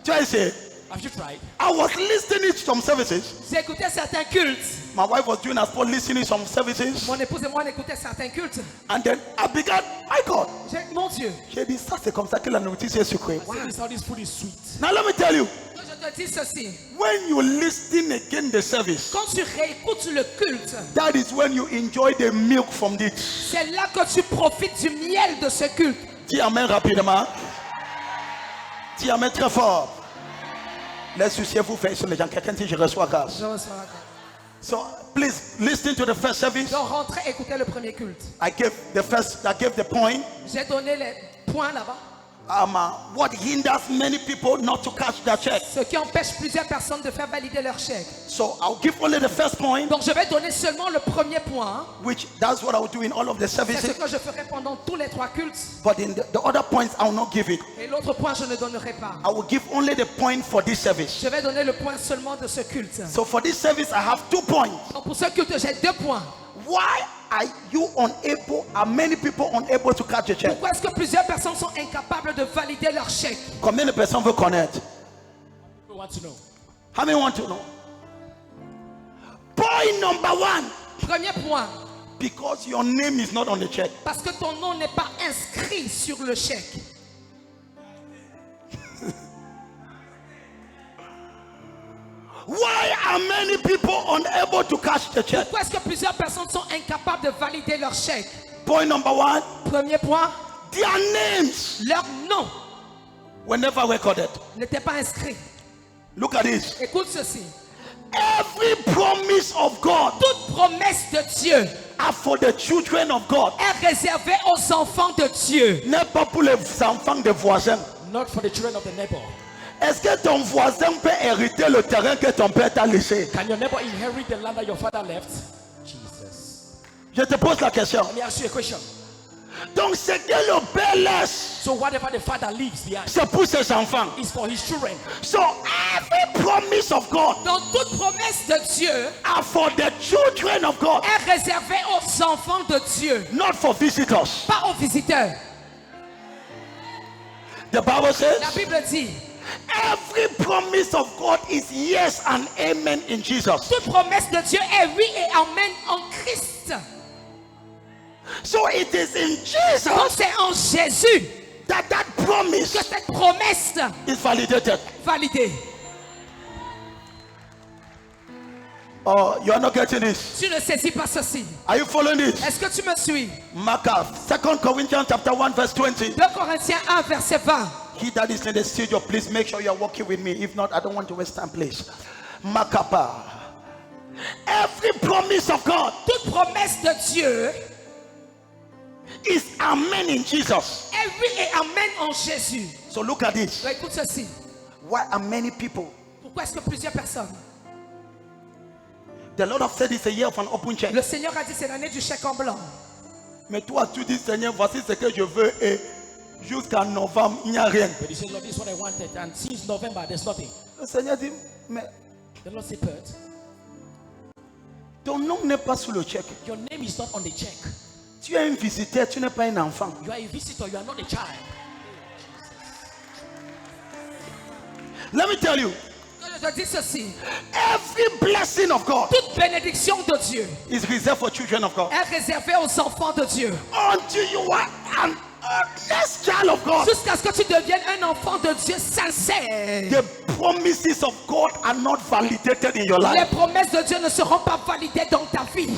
Tu as essayé? Have you tried? I was listening to some services. j'ai écouté certains cultes. My wife was doing as well, listening to some services. Mon épouse et moi on écoutait certains cultes. And then I began, my God. Mon Dieu, J'ai dit, ça c'est comme ça que la nourriture est sucrée. This is how this food is sweet. Now let me tell you, je te dis ceci. when you listen again the service, Quand tu réécoutes le culte, that is when you enjoy the milk from it. c'est là que tu profites du miel de ce culte. Dis amen rapidement. Dis amen très fort. Laissez-vous faire sur les gens. Quelqu'un dit, je reçois grâce. Je reçois la grâce. So please listen to the first service. Donc rentrez écouter le premier culte. I gave the point. J'ai donné les points là-bas. What hinders many people not to catch their check. Ce qui empêche plusieurs personnes de faire valider leur chèque. So I'll give only the first point, Donc je vais donner seulement le premier point. which that's what I will do in all of the C'est ce services. que je ferai pendant tous les 3 cultes. But in the other points, I will not give it. Et l'autre point, je ne donnerai pas. I will give only the point for this service. Je vais donner le point seulement de ce culte. So for this service, I have 2 points. Donc pour ce culte, j'ai 2 points. Why are you unable? Are many people unable to catch a check? Pourquoi est-ce que plusieurs personnes sont incapables de valider leur chèque? Combien de personnes veulent connaître? We want to know. How many want to know? Point number 1. Premier point, Because your name is not on the check. parce que ton nom n'est pas inscrit sur le chèque. Why are many people unable to catch the check? Pourquoi est-ce que plusieurs personnes sont incapables de valider leur chèque? Point number 1. Premier point, Their names leur nom were never recorded. n'était pas inscrit. Look at this. Écoute ceci. Every promise of God Toute promesse de Dieu are for the children of God. est réservée aux enfants de Dieu. N'est pas pour les enfants des voisins. Not for the children of the neighbor. Est-ce que ton voisin peut hériter le terrain que ton père t'a laissé? Can your neighbor inherit the land that your father left? Jesus. Je te pose la question. Let me ask you a question. Donc ce que le père laisse, So whatever the father leaves behind c'est pour ses enfants. is for his children. So every promise of God Donc toute promesse de Dieu are for the children of God, est réservée aux enfants de Dieu, not for visitors. pas aux visiteurs. The Bible La says Bible dit, every promise of God is yes and amen in Jesus. toute promesse de Dieu est oui et amen en Christ. So it is in Donc Jesus c'est en Jésus that promise que cette promesse is validated. est validée. Oh, you are not getting this. Tu ne saisis pas ceci. Are you following this? Est-ce que tu me suis? Mark 2 Corinthians chapter 1 verse 20. 2 Corinthiens 1 verset 20. He that is in the studio, please make sure you are working with me. If not, I don't want to waste time, please. Makapa. Every promise of God Toute promesse de Dieu is amen in Jesus. est oui et amen en Jésus. So look at this. Donc, écoute ceci. Why are many people? Pourquoi est-ce que plusieurs personnes? The Lord have said it's a year of an open check. Le Seigneur a dit c'est l'année du chèque en blanc. Mais toi, tu dis, Seigneur, voici ce que je veux et Jusqu'à novembre, il n'y a rien. But he said, Lord, this is what I wanted. And since November, there's nothing. Le Seigneur dit, mais The Lord said, Pert, ton nom n'est pas sous le chèque. your name is not on the check. Tu es un visiteur, tu n'es pas un enfant. You are a visitor, you are not a child. Let me tell you, Je te dis ceci. every blessing of God Toute bénédiction de Dieu is reserved for children of God. est réservée aux enfants de Dieu. Until you are an honest child of God, Jusqu'à ce que tu deviennes un enfant de Dieu sincère. the promises of God are not validated in your Les life. promesses de Dieu ne seront pas validées dans ta vie.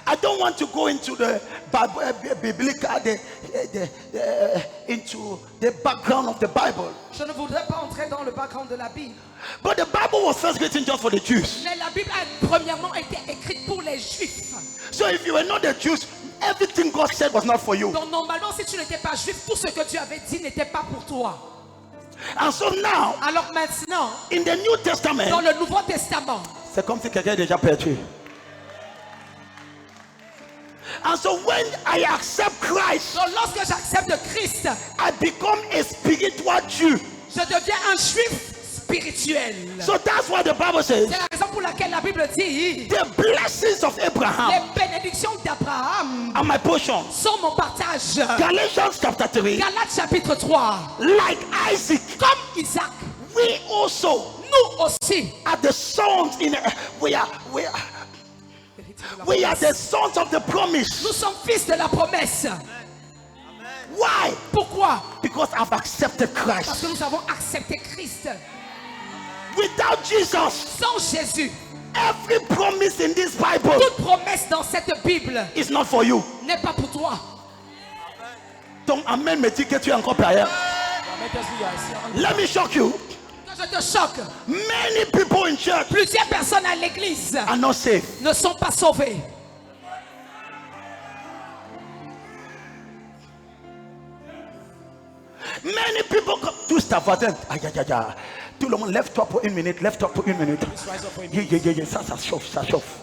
I don't want to go into the biblical, into the background of the Bible. Je ne voudrais pas entrer dans le background de la Bible. But the Bible was first written just for the Jews. Mais la Bible a premièrement été écrite pour les Juifs. So if you were not the Jews, everything God said was not for you. Donc normalement, si tu n'étais pas juif, tout ce que Dieu avait dit n'était pas pour toi. And so now, Alors maintenant, in the New Testament, dans le Nouveau Testament, c'est comme si quelqu'un est déjà perdu. And so when I accept Christ, donc lorsque j'accepte Christ, I become a spiritual Jew. je deviens un juif spirituel. So that's why the Bible says, C'est la raison pour laquelle la Bible dit the blessings of Abraham les bénédictions d'Abraham are my portion. sont mon partage. Galatians chapter 3, Galates chapitre 3. like Isaac, Comme Isaac, we also nous aussi, are the sons in we are the sons of the promise. nous sommes fils de la promesse. Why? Pourquoi? Because I've accepted Parce Christ. que nous avons accepté Christ. Without Jesus, Sans Jésus, every promise in this Bible toute promesse dans cette Bible is not for you. n'est pas pour toi. Ton amen me dit que tu es encore derrière. Amen tells me you are still Let me shock you. Que je te choque, Many people in church plusieurs personnes à l'église are not saved. ne sont pas sauvées. Many people come to staff attend. Tout le monde lève-toi pour une minute, lève-toi pour une minute. rise up for him. Ça chauffe, ça chauffe.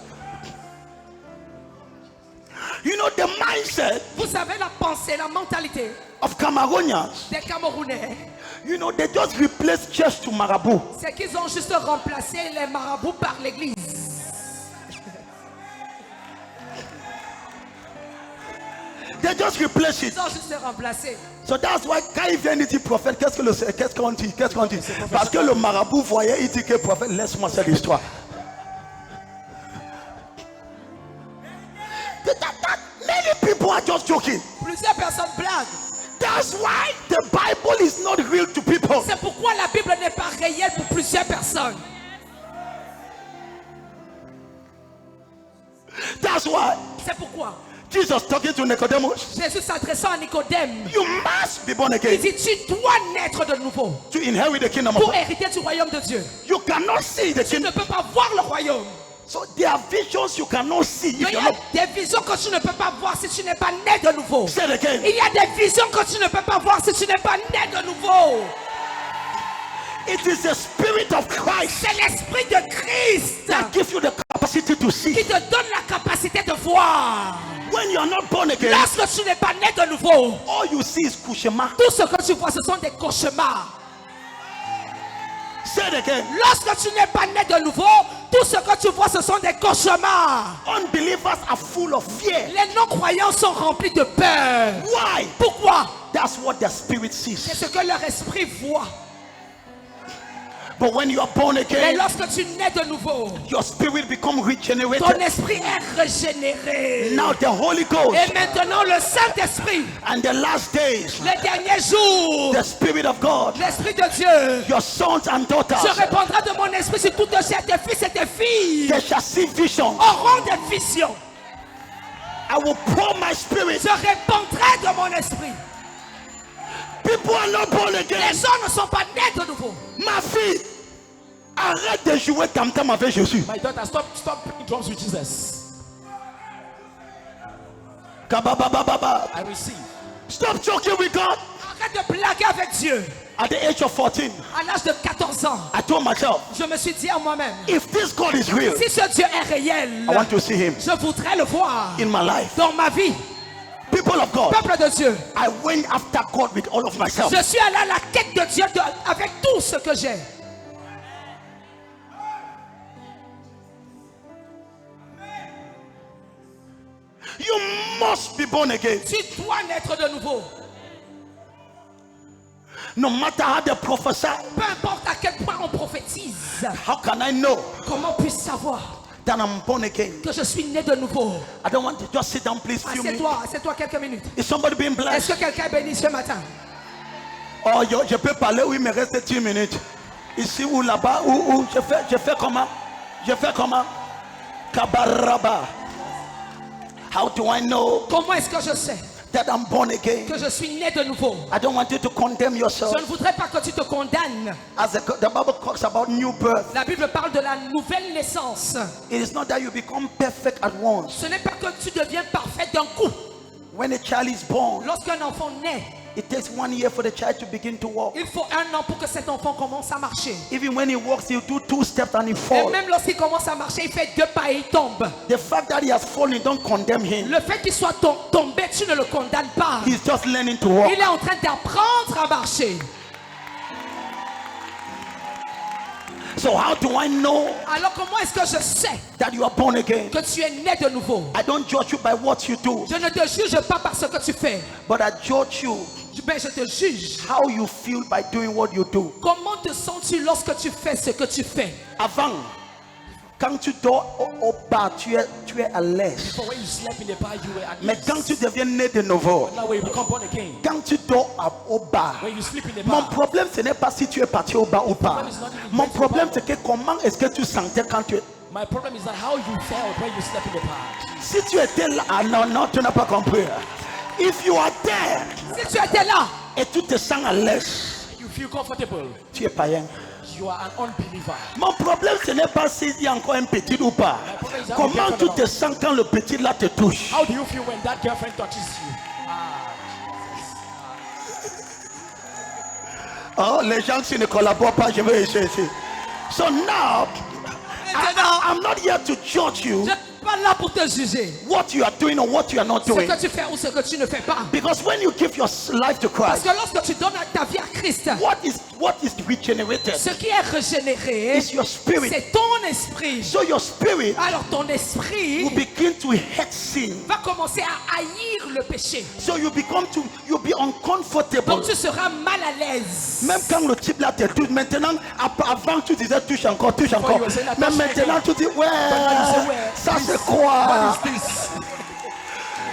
You know the mindset Vous savez la pensée, la mentalité of Cameroonians. des Camerounais, You know they just replace church to marabout. c'est qu'ils ont juste remplacé les marabouts par l'église. They just replace it. Ils ont juste remplacé. So that's why quand il vient il dit prophète, qu'est-ce qu'on dit? Parce que le marabout voyait, il dit que prophète, laisse-moi cette histoire. Many people are just joking. Plusieurs personnes blaguent. That's why the Bible is not real to people. C'est pourquoi la Bible n'est pas réelle pour plusieurs personnes. That's why C'est pourquoi Jesus talking to Nicodemus. Jésus s'adressant à Nicodème, You must be born il again dit tu dois naître de nouveau to inherit the kingdom of pour God. hériter du royaume de Dieu. You cannot see the Tu ne kingdom. peux pas voir le royaume. So there are visions you cannot see Il if y you're a not. des visions que tu ne peux pas voir si tu n'es pas né de nouveau. Say it again. Il y a des visions que tu ne peux pas voir si tu n'es pas né de nouveau. It is the spirit of Christ C'est l'esprit de Christ that gives you the capacity to qui see. te donne la capacité de voir. When you are not born again, Lorsque tu n'es pas né de nouveau, all you see is kushema. tout ce que tu vois, ce sont des cauchemars. Say it again. Lorsque tu n'es pas né de nouveau, tout ce que tu vois, ce sont des cauchemars. Unbelievers are full of fear. Les non-croyants sont remplis de peur. Why? Pourquoi? That's what their spirit C'est sees. ce que leur esprit voit. But when you are born Mais again, lorsque tu nais de nouveau, your spirit becomes ton regenerated. esprit est régénéré. Now the Holy Ghost Et maintenant, le Saint-Esprit, and the last days, les derniers jours, the Spirit of God, l'Esprit de Dieu, your sons and daughters, je répandrai de mon esprit sur toutes tes fils et tes filles. they shall see visions. Auront des visions. I will pour my spirit. Je répandrai de mon esprit. People are not born Les again. gens ne sont pas nés de nouveau. Ma fille, arrête de jouer tam-tam avec Jésus. My daughter, stop playing drums with Jesus. Kababababa. I receive. Stop joking with God. Arrête de blaguer avec Dieu. At the age of 14, À l'âge de 14 ans, I told myself, je me suis dit à moi-même, if this God is real, si ce Dieu est réel, I want to see him je voudrais le voir in my life. dans ma vie. People of God, Peuple de Dieu, I went after God with all of myself. je suis allé à la quête de Dieu avec tout ce que j'ai. You must be born again. Tu dois naître de nouveau. No matter how they prophesy, Peu importe à quel point on prophétise, how can I know comment puis-je savoir that I'm born again? que je suis né de nouveau? I don't want to just sit down, please. Few minutes. Assieds-toi quelques minutes. Is somebody being Est-ce blessed? que quelqu'un est béni ce matin? Oh, je peux parler, oui, mais reste 10 minutes. Ici ou là-bas, ou je fais comment? Je fais comment? Kabaraba. How do I know Comment est-ce que je sais that I'm born again? que je suis né de nouveau? I don't want you to condemn yourself. Je ne voudrais pas que tu te condamnes. As the Bible talks about new birth, La Bible parle de la nouvelle naissance. it is not that you become perfect at once. Ce n'est pas que tu deviens parfait d'un coup. When a child is born, Lorsqu'un enfant naît, it takes 1 year for the child to begin to walk. il faut 1 an pour que cet enfant commence à marcher. Even when he walks, he'll do 2 steps and he Et falls. même lorsqu'il commence à marcher, il fait 2 pas et il tombe. The fact that he has fallen, don't condemn him. Le fait qu'il soit tombé, tu ne le condamnes pas. He's just learning to walk. Il est en train d'apprendre à marcher. So how do I know Alors comment est-ce que je sais that you are born again? que tu es né de nouveau? I don't judge you by what you do, Je ne te juge pas par ce que tu fais. but I judge you Mais je te juge. how you feel by doing what you do. Comment te sens-tu lorsque tu fais ce que tu fais? Avant, quand tu dors au bas, tu es à l'aise. But when you slept in the bar, you were at Mais ease. quand tu deviens né de nouveau, Now when you become born again, quand tu dors au bas, when you sleep in the mon bar, problème ce n'est pas si tu es parti au bas ou pas. Mon problème c'est que comment est-ce que tu sentais quand tu... my problem is that how you felt when you slept in the bar. Si tu étais là, ah non, tu n'as pas compris. If you are there Si tu étais là, et tu te sens à l'aise, You feel comfortable. tu es païen. You are an unbeliever. Mon problème ce n'est pas s'il y a encore un petit ou pas. Comment tu te sens quand le petit là te touche? How do you feel when that girlfriend touches you? Oh, les gens qui ne collaborent pas, je vais essayer ici. So now, I'm not here to judge you je ne suis pas là pour te juger. what you are doing or what you are not Ce doing. que tu fais ou ce que tu ne fais pas. Because when you give your life to Parce Christ, que lorsque tu donnes ta vie à Christ, what is regenerated ce qui est régénéré, is your spirit. c'est ton esprit. So your spirit Alors ton esprit will begin to hate sin. va commencer à haïr le péché. So you'll be uncomfortable. Donc tu seras mal à l'aise. Même quand le type là te touche, maintenant, avant tu disais touche encore. you were saying that, Mais touche maintenant tu dis now you say, ouais, ça c'est quoi? What is this?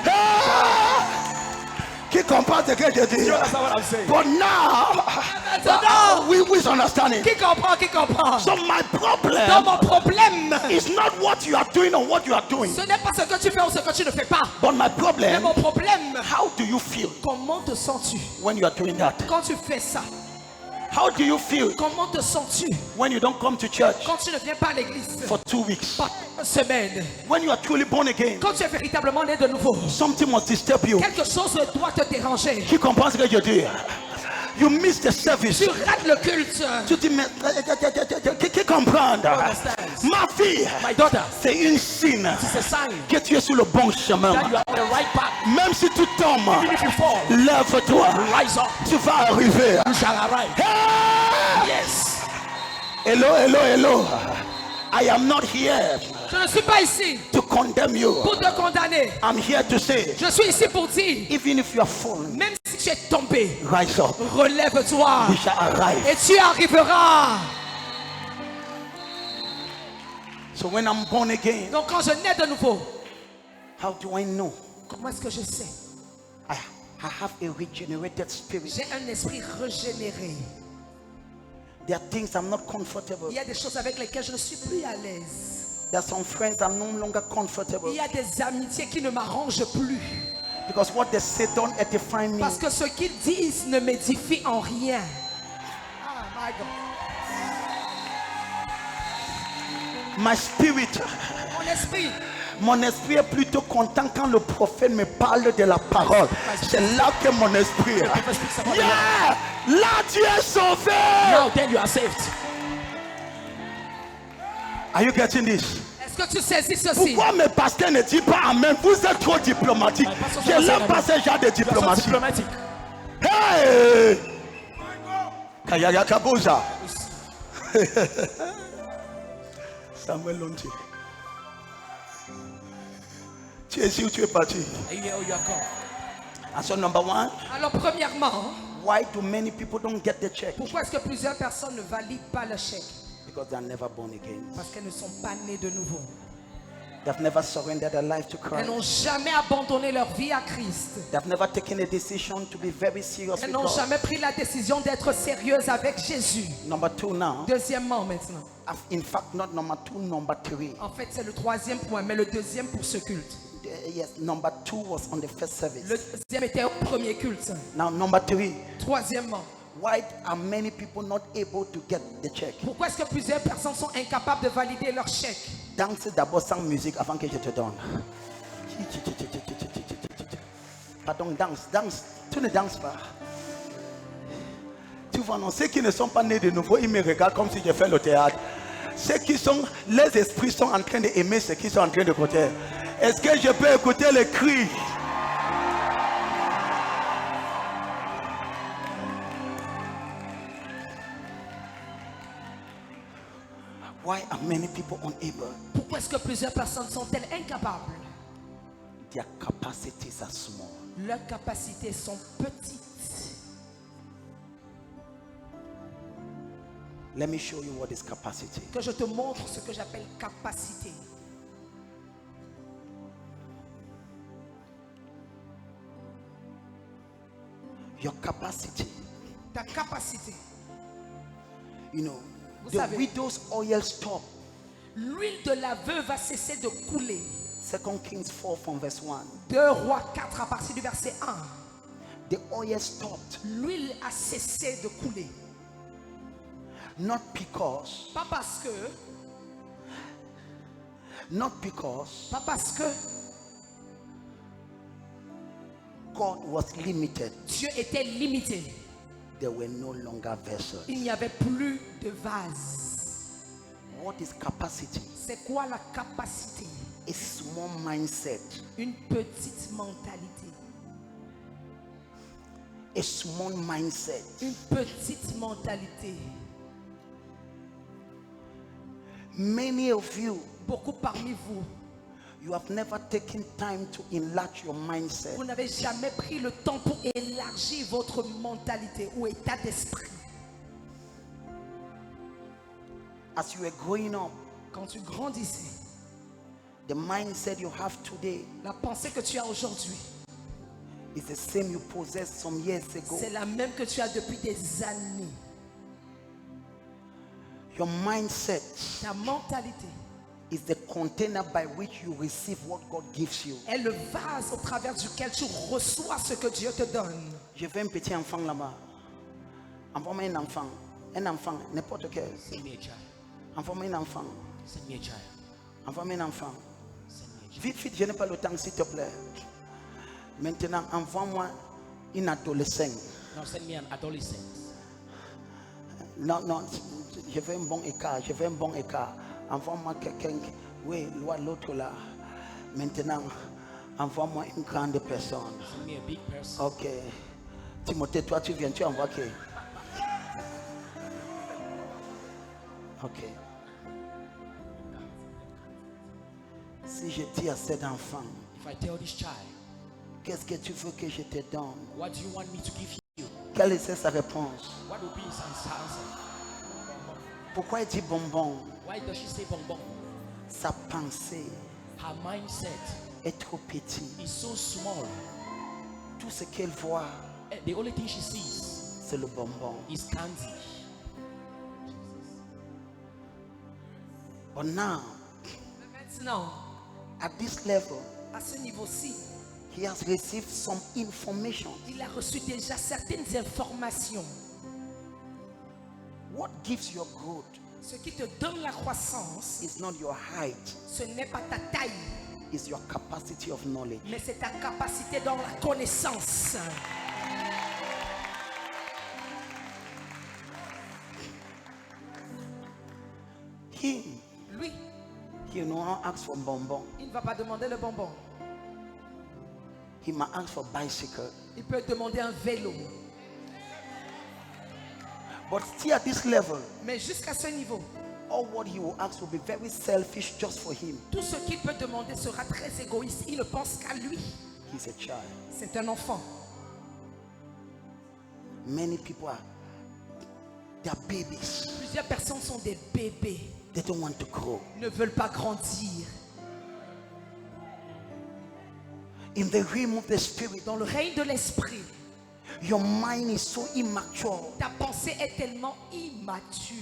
Ah! Qui comprend ce que je dis? You understand what I'm saying? But now, Maintenant, we understanding. qui comprend, qui comprend? So my Donc problem mon problème, is not what you are doing or what you are doing, ce n'est pas ce que tu fais ou ce que tu ne fais pas. but my Mais problem, mon problème, how do you feel comment te sens-tu when you are doing that? quand tu fais ça? How do you feel Comment te sens-tu when you don't come to church quand tu ne viens pas à l'église for 2 weeks? par une semaine? When you are truly born again, Quand tu es véritablement né de nouveau, something must disturb you. quelque chose doit te déranger. Qui comprend ce que je dis? You miss the service. Tu rates le culte. Tu dis, mais qui comprend? Ma fille, My daughter, c'est une signe it's a sign que tu es sur le bon chemin. that you are on the right path. Même si tu tombes, Even if you fall, lève-toi. rise up. Tu vas arriver. You shall arrive. Hey! Yes. Hello. I am not here Je ne suis pas ici to condemn you. pour te condamner. I'm here to say, Je suis ici pour dire, even if you are fallen, même si tu es tombé, rise up. relève-toi You shall arrive. et tu arriveras. So when I'm born again, Donc quand je nais de nouveau, how do I know? comment est-ce que je sais? I have a regenerated spirit. J'ai un esprit régénéré. There are things I'm not comfortable. Il y a des choses avec lesquelles je ne suis plus à l'aise. There are some friends that are no longer comfortable Il y a des amitiés qui ne m'arrangent plus. because what they say don't edify me. Parce que ce qu'ils disent ne m'édifie en rien. Ah, my God. My spirit Mon esprit Mon esprit est plutôt content quand le prophète me parle de la parole. C'est là que mon esprit est. Yeah! Là, tu es sauvé. Now then you are saved. Are you getting this? Est-ce que tu saisis ceci? Pourquoi mes pasteurs ne disent pas amen? Vous êtes trop diplomatique. Je n'aime pas ce genre de diplomatie. Diplomatique. Hey! Kayaya Kaboja. Samuel Lonti. Tu es ici ou tu es parti? Are you here or you are come? Answer number one. Alors premièrement, Why do many people don't get the check? pourquoi est-ce que plusieurs personnes ne valident pas le chèque? Because they are never born again. Parce qu'elles ne sont pas nées de nouveau. They've never surrendered their life to Elles n'ont Christ. jamais abandonné leur vie à Christ. They've never taken a decision to be very serious Elles with n'ont God. jamais pris la décision d'être sérieuses avec Jésus. Number two now. Deuxièmement maintenant. In fact, not number two, number three. En fait, c'est le troisième point, mais le deuxième pour ce culte. Yes, number two was on the first Le service. deuxième était au premier culte. Now, number three. Troisièmement, Why are many people not able to get the check? pourquoi est-ce que plusieurs personnes sont incapables de valider leur chèque? Danse d'abord sans musique avant que je te donne. Pardon, danse. Tu ne danses pas. Tu vois, non, ceux qui ne sont pas nés de nouveau, ils me regardent comme si je fais le théâtre. Ceux qui sont, les esprits sont en train d'aimer ceux qui sont en train d'écouter. Est-ce que je peux écouter les cris? Why are many people unable? Pourquoi est-ce que plusieurs personnes sont-elles incapables? Their capacities are small. Leurs capacités sont petites. Let me show you what is capacity. Que je te montre ce que j'appelle capacité. Your capacity. Ta capacité. You know, Vous the savez. widow's oil stopped. L'huile de la veuve va cesser de couler. 2 Kings 4 from verse 1. 2 Rois 4 à partir du verset 1. The oil stopped. L'huile a cessé de couler. Not because, Pas parce que, God was limited. Dieu était limité. There were no longer vessels. Il n'y avait plus de vase. What is capacity? C'est quoi la capacité? A small mindset. Une petite mentalité. A small mindset. Une petite mentalité. Many of you, Beaucoup parmi vous, you have never taken time to enlarge your mindset. vous n'avez jamais pris le temps pour élargir votre mentalité ou état d'esprit. As you were growing up, Quand tu grandissais, the mindset you have today la pensée que tu as aujourd'hui, is the same you possessed some years ago. c'est la même que tu as depuis des années. Your mindset Ta mentalité is the container by which you receive what God gives you. est le vase au travers duquel tu reçois ce que Dieu te donne. Je veux un petit enfant là-bas. Envoie-moi un enfant, n'importe quel. Send me a child. Envoie-moi un enfant, Send me a child. envoie-moi un enfant. Send me a child. Vite, vite, je n'ai pas le temps, s'il te plaît. Maintenant, envoie-moi une adolescente. Now send me an adolescent. Non, je veux un bon écart, Envoie-moi quelqu'un, oui, l'autre là. Maintenant, envoie-moi une grande personne. Send me a big person. Ok. Timothée, toi, tu viens, tu envoies qui? Ok. Si je dis à cet enfant, If I tell this child, qu'est-ce que tu veux que je te donne? what do you want me to give you? Quelle est sa réponse? What will be his answer? Pourquoi il dit bonbon? Why does she say bonbon? Sa pensée Her mindset est trop petite. is so small. Tout ce qu'elle voit, The only thing she sees c'est le bonbon. is candy. But now, Maintenant, at this level, à ce niveau-ci, he has received some information. il a reçu déjà certaines informations. What gives your growth Ce qui te donne la croissance, is not your height, ce n'est pas ta taille, is your capacity of knowledge. Mais c'est ta capacité dans la connaissance. Him, Lui, he no ask for bonbon. il ne va pas demander le bonbon. He might ask for bicycle. Il peut demander un vélo. But still at this level, Mais jusqu'à ce niveau, all what he will ask will be very selfish just for him. tout ce qu'il peut demander sera très égoïste. Il ne pense qu'à lui. He's a child. C'est un enfant. Many people are, they are babies. Plusieurs personnes sont des bébés. They don't want to grow. Ne veulent pas grandir. In the realm of the spirit, Dans le règne de l'esprit, your mind is so immature. ta pensée est tellement immature.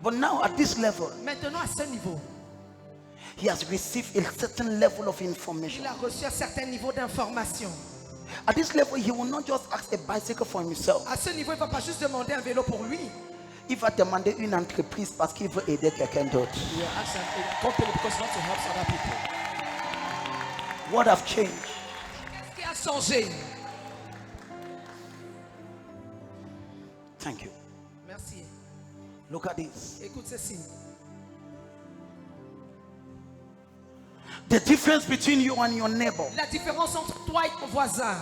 But now at this level, Maintenant, à ce niveau, he has received a certain level of il information. a reçu un certain niveau d'information. At this level, he will not just ask a bicycle for himself. À ce niveau, il ne va pas juste demander un vélo pour lui. Il va demander une entreprise parce qu'il veut aider quelqu'un d'autre. You will ask a company because you want to help other people. What have changed? Qu'est-ce qui a changé? Thank you. Merci. Look at this. Écoute ceci. The difference between you and your neighbor La différence entre toi et ton voisin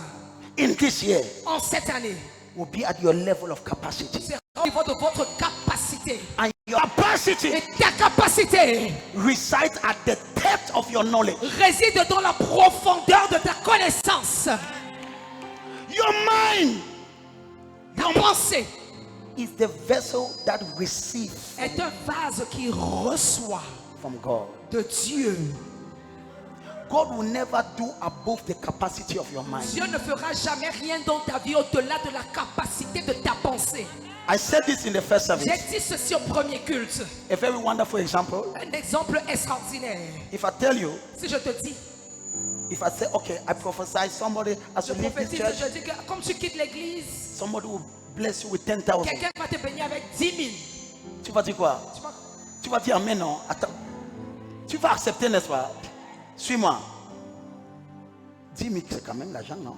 in this year en cette année, will be at your level of capacity. c'est au niveau de votre capacité. And your capacity Et ta capacité resides at the depth of your knowledge. réside dans la profondeur de ta connaissance. Your mind Ta pensée is the vessel that receives est un vase qui reçoit from God. de Dieu. God will never do above the capacity of your mind. Dieu ne fera jamais rien dans ta vie au-delà de la capacité de ta pensée. I said this in the first J'ai service. dit ceci au premier culte. A very wonderful example. Un exemple extraordinaire. If I tell you, Si je te dis, if I say, okay, I prophesy somebody as je you leave this prophétise, church, je dis que comme tu quittes l'église, somebody will bless you with 10,000. quelqu'un va te bénir avec 10 000. Tu vas dire quoi? Tu vas- Tu vas dire amen, non? Attends. Tu vas accepter, n'est-ce pas? Suis-moi. 10 000, c'est quand même l'argent, non?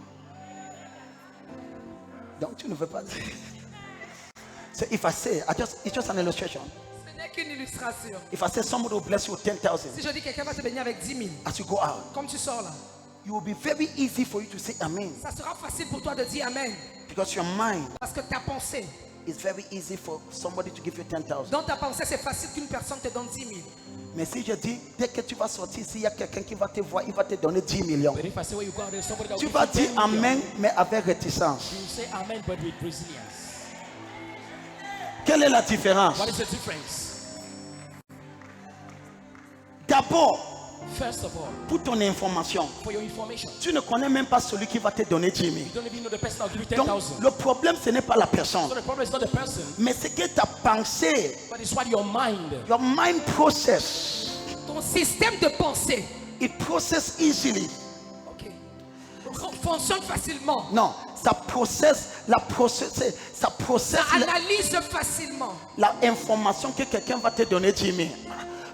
Donc tu ne veux pas dire. So if I say, it's just an illustration. Ce n'est qu'une illustration. If I say somebody will bless you with 10,000 Si je dis quelqu'un va te bénir avec 10 000, as you go out, comme tu sors là, it will be very easy for you to say amen. ça sera facile pour toi de dire Amen. Because your mind Parce que ta pensée, is very easy for somebody to give you 10,000. dans ta pensée, c'est facile qu'une personne te donne 10 000. Mais si je dis, dès que tu vas sortir ici, il y a quelqu'un qui va te voir, il va te donner 10 millions. But if I say when you go out there, somebody that Tu will vas give you dire 10 million, amen, mais avec réticence. you say amen but with resilience. Quelle est la différence? What is the difference? D'abord, First of all, pour ton information, for your information, tu ne connais même pas celui qui va te donner 10 000. you don't even know the person that will give you Donc, 10,000. le problème, ce n'est pas la personne, So the problem is not the person, mais c'est que ta pensée, but it's what your mind process, Ton système de pensée, it process easily. ok, fonctionne facilement. Non, ça processe Ça analyse facilement. la information que quelqu'un va te donner 10 000.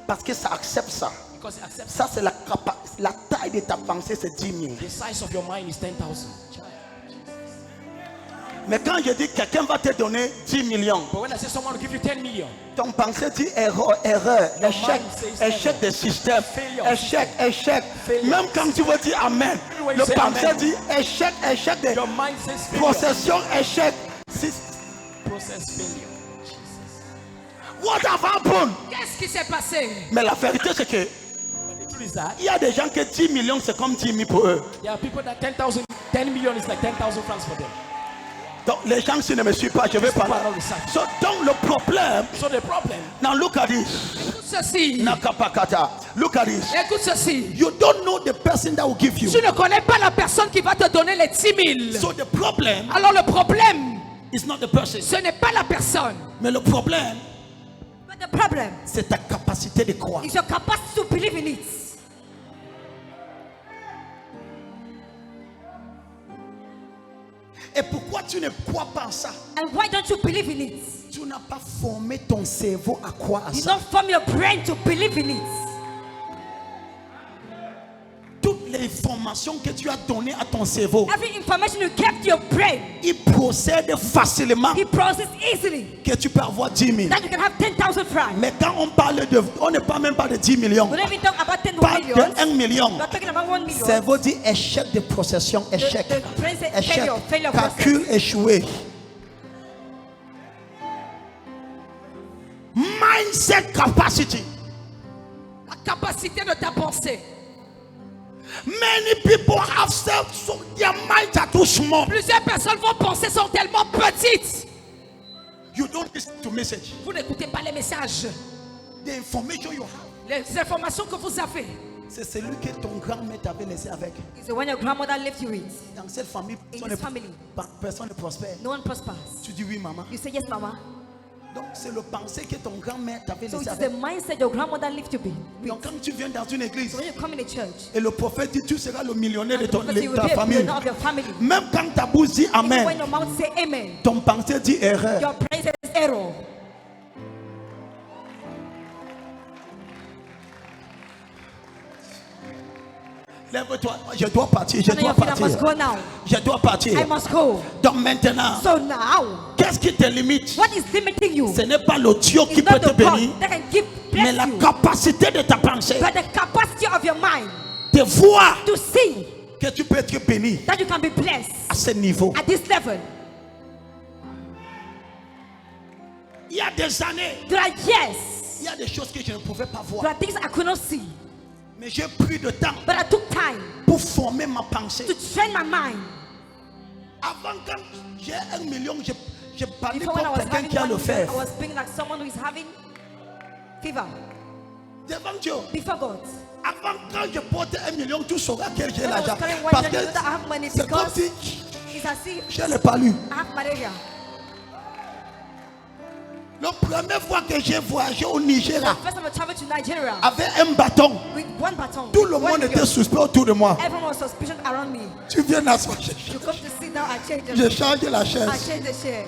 Parce que ça accepte ça. because it accepts Ça, c'est la taille de ta pensée, c'est 10 000. the size of your mind is 10,000. Mais quand je dis quelqu'un va te donner 10 millions, But when I say someone will give you 10 million, ton pensée dit erreur, échec de système, échec. Même quand tu veux dire amen, When you le say pensée amen, dit échec de your mind says failure. procession, échec. Process failure. What have happened? Qu'est-ce qui s'est passé? Mais la vérité, c'est que But the truth is that il y a des gens que 10 millions, c'est comme 10 000 pour eux. there are people that 10 million is like 10,000 francs for them. Donc les gens, si ne me suivent pas, je vais parler. So, donc le problème, So the problem, now look at this. Écoute ceci. Nakapakata. Look at this. Écoute ceci. You don't know the person that will give you. Tu ne connais pas la personne qui va te donner les 10 000. So the problem Alors le problème, is not the person. ce n'est pas la personne. Mais le problème, But the problem c'est ta capacité de croire. is your capacity to believe in it. Et pourquoi tu ne crois pas en ça? And why don't you believe in it? Tu n'as pas formé ton cerveau à croire à You ça. don't form your brain to believe in it. information que tu as donnée à ton cerveau, Every information you kept to your brain, il procède facilement he processes easily. que tu peux avoir 10 000. That you can have 10,000 francs. Mais quand on parle de, on ne parle même pas de 10 millions, We don't even talk about 10 on parle million. de 1 million. We're talking about 1 million. Cerveau dit échec de procession, échec, The brain says échec, failure calcul échoué. Mindset capacity. La capacité de ta pensée. Many people have said so their minds are too small. Plusieurs personnes vont penser sont tellement petites. You don't listen to message. Vous n'écoutez pas les messages. The information you have, Les informations que vous avez. c'est celui que ton grand-mère t'avait laissé avec. It's the one your grandmother left you with. Dans cette famille, In personne this family. personne ne prospère. No one prospers. Tu dis oui, maman. You say yes, mama. Donc c'est le pensée que ton grand-mère t'avait So laissé it is the avec. mindset your grandmother left you with. Donc quand tu viens dans une église So when you come in a church, et le prophète dit tu seras le millionnaire de and the ton, prophet de will ta be a famille. millionaire of your family. Même quand ta bouche dit Even when amen, your mouth say amen, ton pensée dit erreur. your praise is error. Lève-toi, je dois partir, je Stand on dois your feet, I must partir. go now. Je dois partir. I must go. Donc maintenant, So now, qu'est-ce qui te limite? what is limiting you? Ce n'est pas l'audio qui It's peut not te the God bénir, that can give mais bless la you, capacité de ta pensée, but the capacity of your mind de voir to see que tu peux être béni that you can be blessed à ce niveau. at this level. Il y a des années, There are yes, il y a des choses que je ne pouvais pas there voir, are things I could not see, mais j'ai pris de temps but I took time pour former ma pensée. to train my mind. Avant, quand j'ai 1 million, je parlais Before when I comme was quelqu'un having qui a 1 le million, faire. I was being like someone who is having fever Devant Dieu, before God. avant quand je portais 1 million, tu sauras que j'ai When I was l'argent. carrying 1 Parce million, que you know that I have money c'est comme because si it's as if je ne l'ai pas lu. I have malaria. La première fois que j'ai voyagé au Nigeria First time I traveled to Nigeria avec un bâton, with one baton, tout le 1 monde million. était suspect autour de moi. Everyone was suspicious around me. Tu viens d'asseoir, You come to sit down, I change j'ai the, changé la I chaise. change the chair.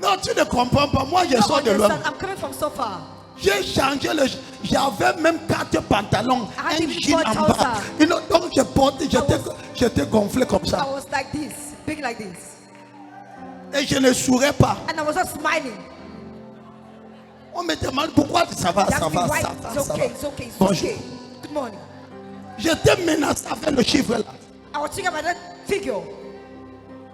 Non, tu ne comprends pas. Moi, je You sors don't de loin. understand, I'm coming from so far. J'ai changé le. J'avais même 4 pantalons, I had un even jean 4 en bas. trousers. You know, donc je portais, j'étais gonflé comme I ça. was like this, big like this. Et je ne souriais pas. And I was not smiling. On me demande pourquoi ça va, They ça asked me va, why. ça It's va, ça okay, va. it's okay, it's Bonjour. okay. Good morning. J'étais menacé avec le chiffre là, I was thinking about that figure,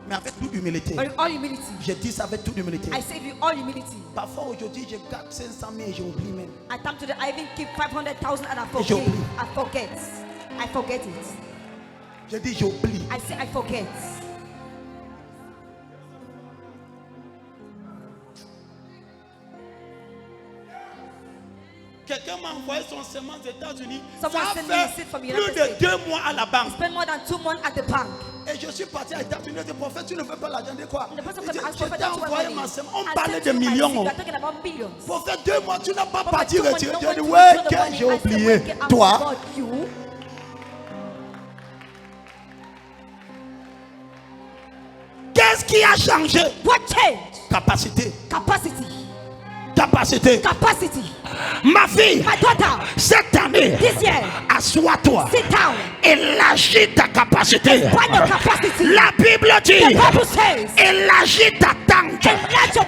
mais avec toute humilité. but with all humility. Je dis ça avec toute humilité. I say with all humility. Parfois aujourd'hui, je garde 500 000 et j'oublie même. I come to the, I even keep 500,000 and I forget. j'oublie. I forget. I forget it. Je dis j'oublie. I say I forget. Quelqu'un m'a envoyé son semence aux États-Unis. Ça Someone sent me a seed fait from plus United de States. 2 mois à la banque. Spend more than 2 months at the bank. Et je suis parti aux États-Unis. Je dis, prophète, tu ne veux pas l'argent de quoi? And the person Il dit, comes and asks je prophet, t'ai "Don't you want envoyé money?" ma semence. On I parlait said de to my millions. seed, oh. we are talking about millions. Prophète, 2 mois, tu n'as pas Prophet, parti 2 months, retirer. no Je one dis, to ouais, withdraw the que money. j'ai I said, oublié. "Wait, I Toi, forgot you." qu'est-ce qui a changé? What changed? Capacité. Capacity. Capacité. Capacity. Ma fille, My daughter, cette année, this year, assois-toi. sit down. Élargis ta capacité. Expand your capacity. La Bible dit, The Bible says, élargis ta tente. enlarge your,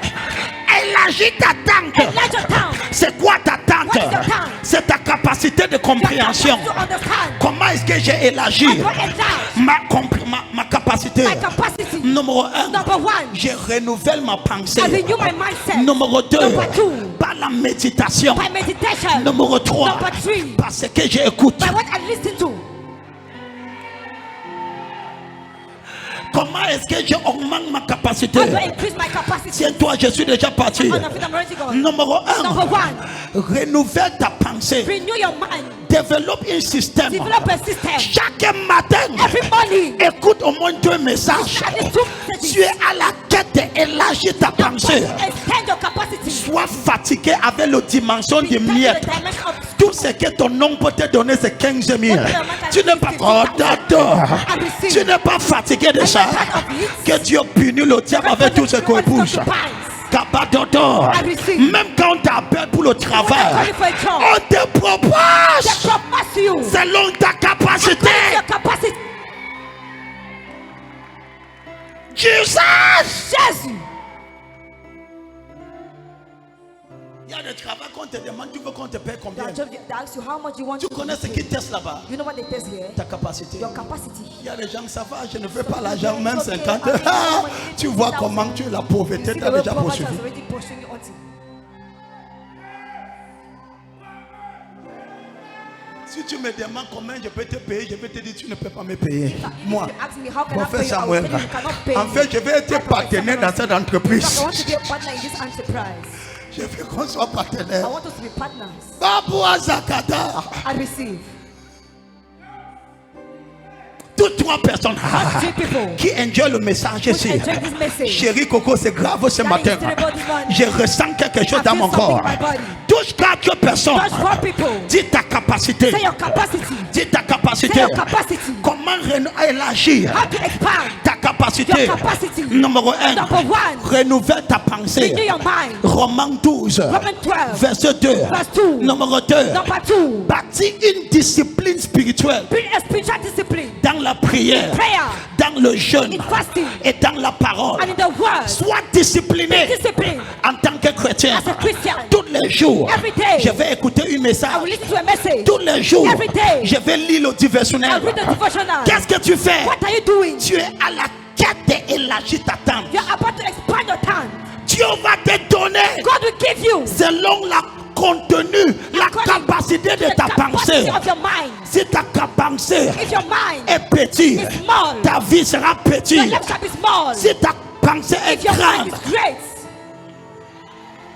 Élargis ta tente. enlarge your town. C'est quoi ta tente? What is your tente? C'est ta capacité de compréhension. To understand. Comment est-ce que j'ai élargi I don't enlarge ma capacité? my capacity. Numéro 1, Number 1, je renouvelle ma pensée. I renew my mindset. Numéro 2, Number 2, par la méditation. by meditation. Numéro 3, Number 3, parce que j'écoute. by what I listen to. Comment est-ce que j'augmente ma capacité? How do I increase my capacity? Tiens-toi, je suis déjà parti. On the feet, I'm ready to go. Numéro 1, Number 1, renouvelle ta pensée. renew your mind. Développe un système. Develop a system. Chaque matin, Every morning, écoute au moins 2 messages. at least 2 messages. Tu es à la quête d'élargir ta pensée. Extend your capacity. Sois fatigué avec la dimension Be des back to miettes. the dimension of Tout ce que ton nom peut te donner, c'est 15 000. Tu n'es pas tu n'es pas fatigué de ça. Que Dieu punit le diable avec tout ce qu'on bouge. Akabadodo. I receive. Même quand on t'appelle pour le When I call travail, you for a job, on te they propose propose you. selon ta capacité. According to your capacity. Jesus! Jésus. Il y a des travaux qu'on te demande, tu veux qu'on te paye combien? They ask you how much you want Tu to connais ce pay. qui teste là-bas? You know what they test here? Ta capacité. Your capacity. Il y a des gens, ça va, je ne veux pas l'argent, même 50. Ah, tu vois comment tu es la You pauvreté, see tu as the way déjà poverty poursuivi. has already pursued you until. Si tu me demandes combien je peux te payer, je vais te dire tu ne peux pas me payer. Moi, If you ask me how can I pay Prophète you, I will Samuel, tell you you cannot pay en me. fait, je vais être partenaire dans cette I entreprise. want to be a partner in this enterprise. Je veux qu'on soit I partenaire. want us to be partners. Babu Azakata. I receive. Toutes trois personnes Three people. qui enjoy le message ici. enjoy this message. Chérie Coco, c'est grave ce That matin. is terrible this morning. Je ressens quelque chose I dans feel mon something corps. in my body. Touche quatre personnes. Touch four people. Dis ta capacité. Say your capacity. Dis ta Say capacité. your capacity. Comment élargir How to expand ta capacité? your capacity. Numéro 1. Number one. Renouvelle ta pensée. Renew your mind. Romains 12. Romans 12. Verset 2. Verse 2. Numéro 2. Number two. Bâtis une discipline spirituelle Build a spiritual discipline. dans la prière, Prayer. dans le jeûne In fasting. et dans la parole. And in the word. Sois discipliné Discipline. en tant que chrétien. As a Christian. Tous les jours, Every day. je vais écouter un I will message. listen to a message. Tous les jours, Every day. je vais lire le I divisionnel. read the devotional. Qu'est-ce que tu fais? What are you doing? Tu es à la quête d'élargir ta tente. You're about to expand your tongue. Dieu va te donner God will give you selon la contenu, la according capacité de to ta the capacity pensée. of your mind. Si ta pensée If your mind est petite, is small, ta vie sera your petite. life shall be small. Si ta pensée est If your mind grande, is great,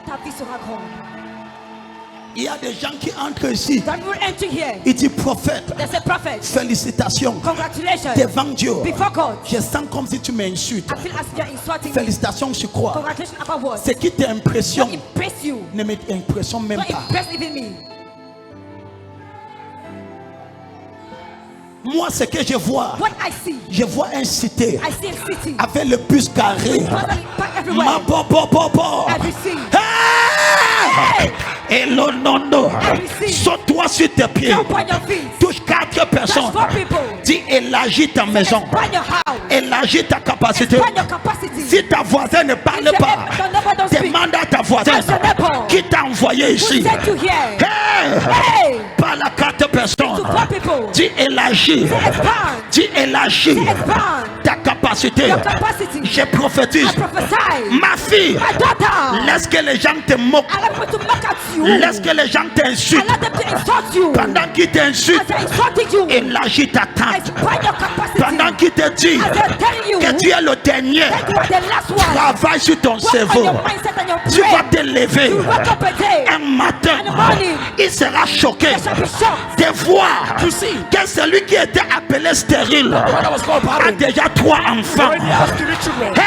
ta vie sera grande. il y a des gens qui entrent ici. When we enter here, Il dit prophète, there's a prophet. félicitations Congratulations. devant Dieu. Before God. Je sens comme si tu m'insultes. I feel as if you're insulting me. Félicitations sur quoi? Congratulations about what? Ce qui t'impressionne Don't impress you. ne m'impressionne même Don't pas. impress even me. Moi, ce que je vois What I vois un cité see a city. avec le bus carré. Pack Ma everywhere. bo bo bo bo. I receive. Hey! Et le non. receive. Saute-toi sur tes pieds. Jump on your feet. Touche quatre personnes. Touch four people. Dis élargis ta maison. Expand your house. Élargis ta capacité. Expand your capacity. Si ta voisine ne parle If your pas, neighbor don't speak, demande à ta voisine ask your neighbor. qui t'a envoyé Who ici. sent you here? Hey! Hey! Par la quatre personnes. To four people. Dis élargis. Expand. Dis élargis Expand ta capacité. your capacity. Je prophétise. I prophesy. Ma fille, My daughter. laisse que les gens te moquent. Allow people to mock at you. Laisse que les gens t'insultent. Allow them to insult you. Pendant qu'ils t'insultent, As I insulted you, élargis ta tente. expand your capacity. Pendant qu'ils te disent As I'm telling you, que tu es le dernier, that you are the last one. travaille sur ton Work on cerveau. your mindset and your Tu vas brain. te lever You wake up a day. un matin. In the morning. Il sera choqué You shall be shocked. de voir To see que celui qui était appelé stérile when I was called a barren, déjà 3 enfants. already has 3 children. Hey!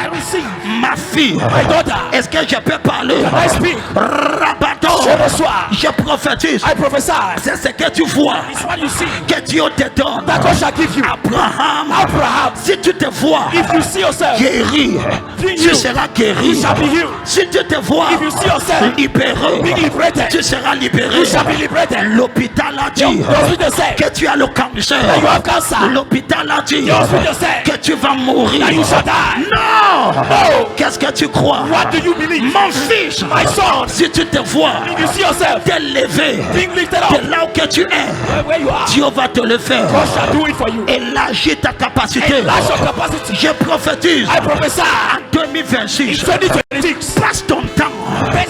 I receive. Ma fille, My daughter, est-ce que je peux parler? I speak. Rabato, Je reçois. je prophétise. I prophesy. C'est ce que tu vois It's what you see. que Dieu te donne. That God shall give you. Abraham, Abraham, si tu te vois if you see yourself, guéri, being tu healed, seras you guéri. shall be healed. Si tu te vois If you see yourself libéré, being liberated, tu seras libéré. you shall be liberated. L'hôpital a dit The hospital said que tu as le cancer. that you have cancer. L'hôpital a dit The hospital said que tu vas mourir. that you shall die. Non! No. Qu'est-ce que tu crois? What do you believe? Mon fils, My son, si tu te vois if you see yourself t'élever being lifted de up là où que tu es, where you are, Dieu va te le faire. God shall do it for you. Élargis ta capacité. Enlarge your capacity. Je prophétise I prophesy en in 2026. 2026, Passe ton temps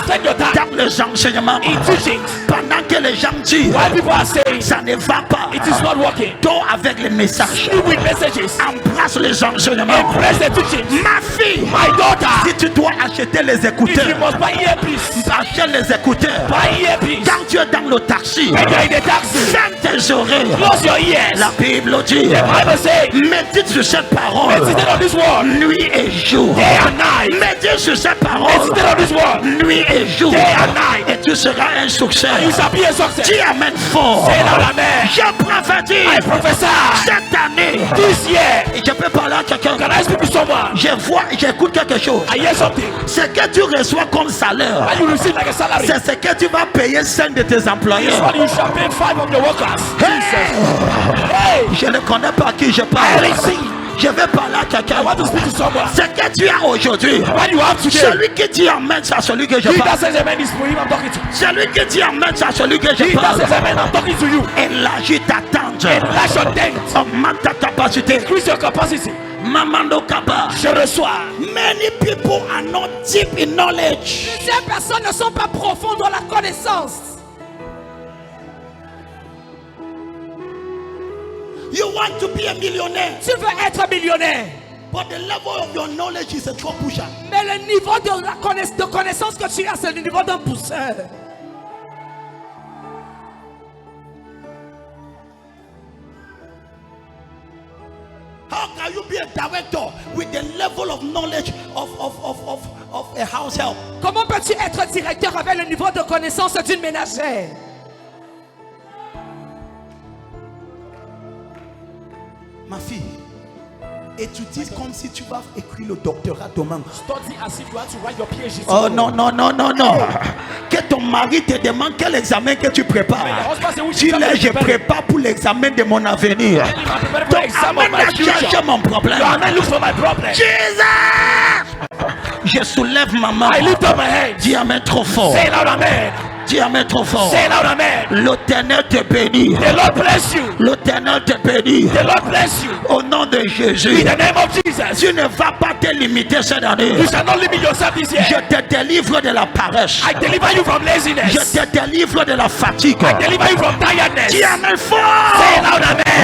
spend your time dans les enseignements. in teachings. Pendant que les gens disent While people are saying ça ne va pas, it is not working, dors avec les messages. you with messages, Embrasse les enseignements. embrace the teachings. Ma fille, My daughter, si tu dois acheter les if you écouteurs, must buy earpiece, achète les écouteurs. buy earpiece. Quand tu es dans le taxi, When you're in the taxi, ferme tes oreilles. close your ears. La Bible dit, The Bible says, médite sur cette parole, meditate on this word nuit et jour. day and night. Médite sur cette parole, Meditate on this word nuit et jour. day and night. Et tu seras un succès. You shall be a success. Dis amen fort. Say that amen. Je prophétise I prophesy cette année. this year. Et je peux parler à quelqu'un. Can I speak to someone? J'écoute quelque chose. I hear something. Ce que tu reçois comme salaire, That you receive like a salary. c'est ce que tu vas payer 5 de tes This employeurs. one you shall pay 5 of your workers. Jesus. Hey. Je ne connais pas à qui je I parle. receive. Je vais parler à I quelqu'un. want to speak to someone. Ce que tu as aujourd'hui, What you have today. celui qui dit amen, c'est à celui que je He that parle. says amen is for him I'm talking to. Celui qui dit amen, c'est à celui que je He that parle. says amen I'm talking to you. Élargis ta tente. Enlarge your tent. Augmente ta capacité. Increase your capacity. Mamando Kaba. Je reçois. Many people are not deep in knowledge. Plusieurs personnes ne sont pas profondes dans la connaissance. You want to be a millionaire, Tu veux être millionnaire, but the level of your knowledge is a truck pusher. mais le niveau de la connaissance que tu as, c'est le niveau d'un pousseur. How can you be a director with the level of knowledge of a house help? Comment peux-tu être directeur avec le niveau de connaissance d'une ménagère? Ma fille, étudie comme si tu vas écrire le doctorat demain. Study as if you want to write your PhD. Oh non, non, non, non, non. Que ton mari te demande quel examen que tu prépares. Tu l'as, je prépare pour l'examen de mon avenir. Donc, amène à chercher mon problème. Amen looks for my problem. Jesus! Je soulève ma main. I lift up my hands. Dis amen trop fort. Say loud amen. Dis amen trop fort. Say loud amen. L'Éternel te bénit. The Lord bless you. L'Éternel te bénit. The Lord bless you. Au nom de Jésus. In the name of Jesus. Tu ne vas pas te limiter cette année. You shall not limit yourself this year. Je te délivre de la paresse. I deliver you from laziness. Je te délivre de la fatigue. I deliver you from tiredness. Dis amen Say fort. loud amen.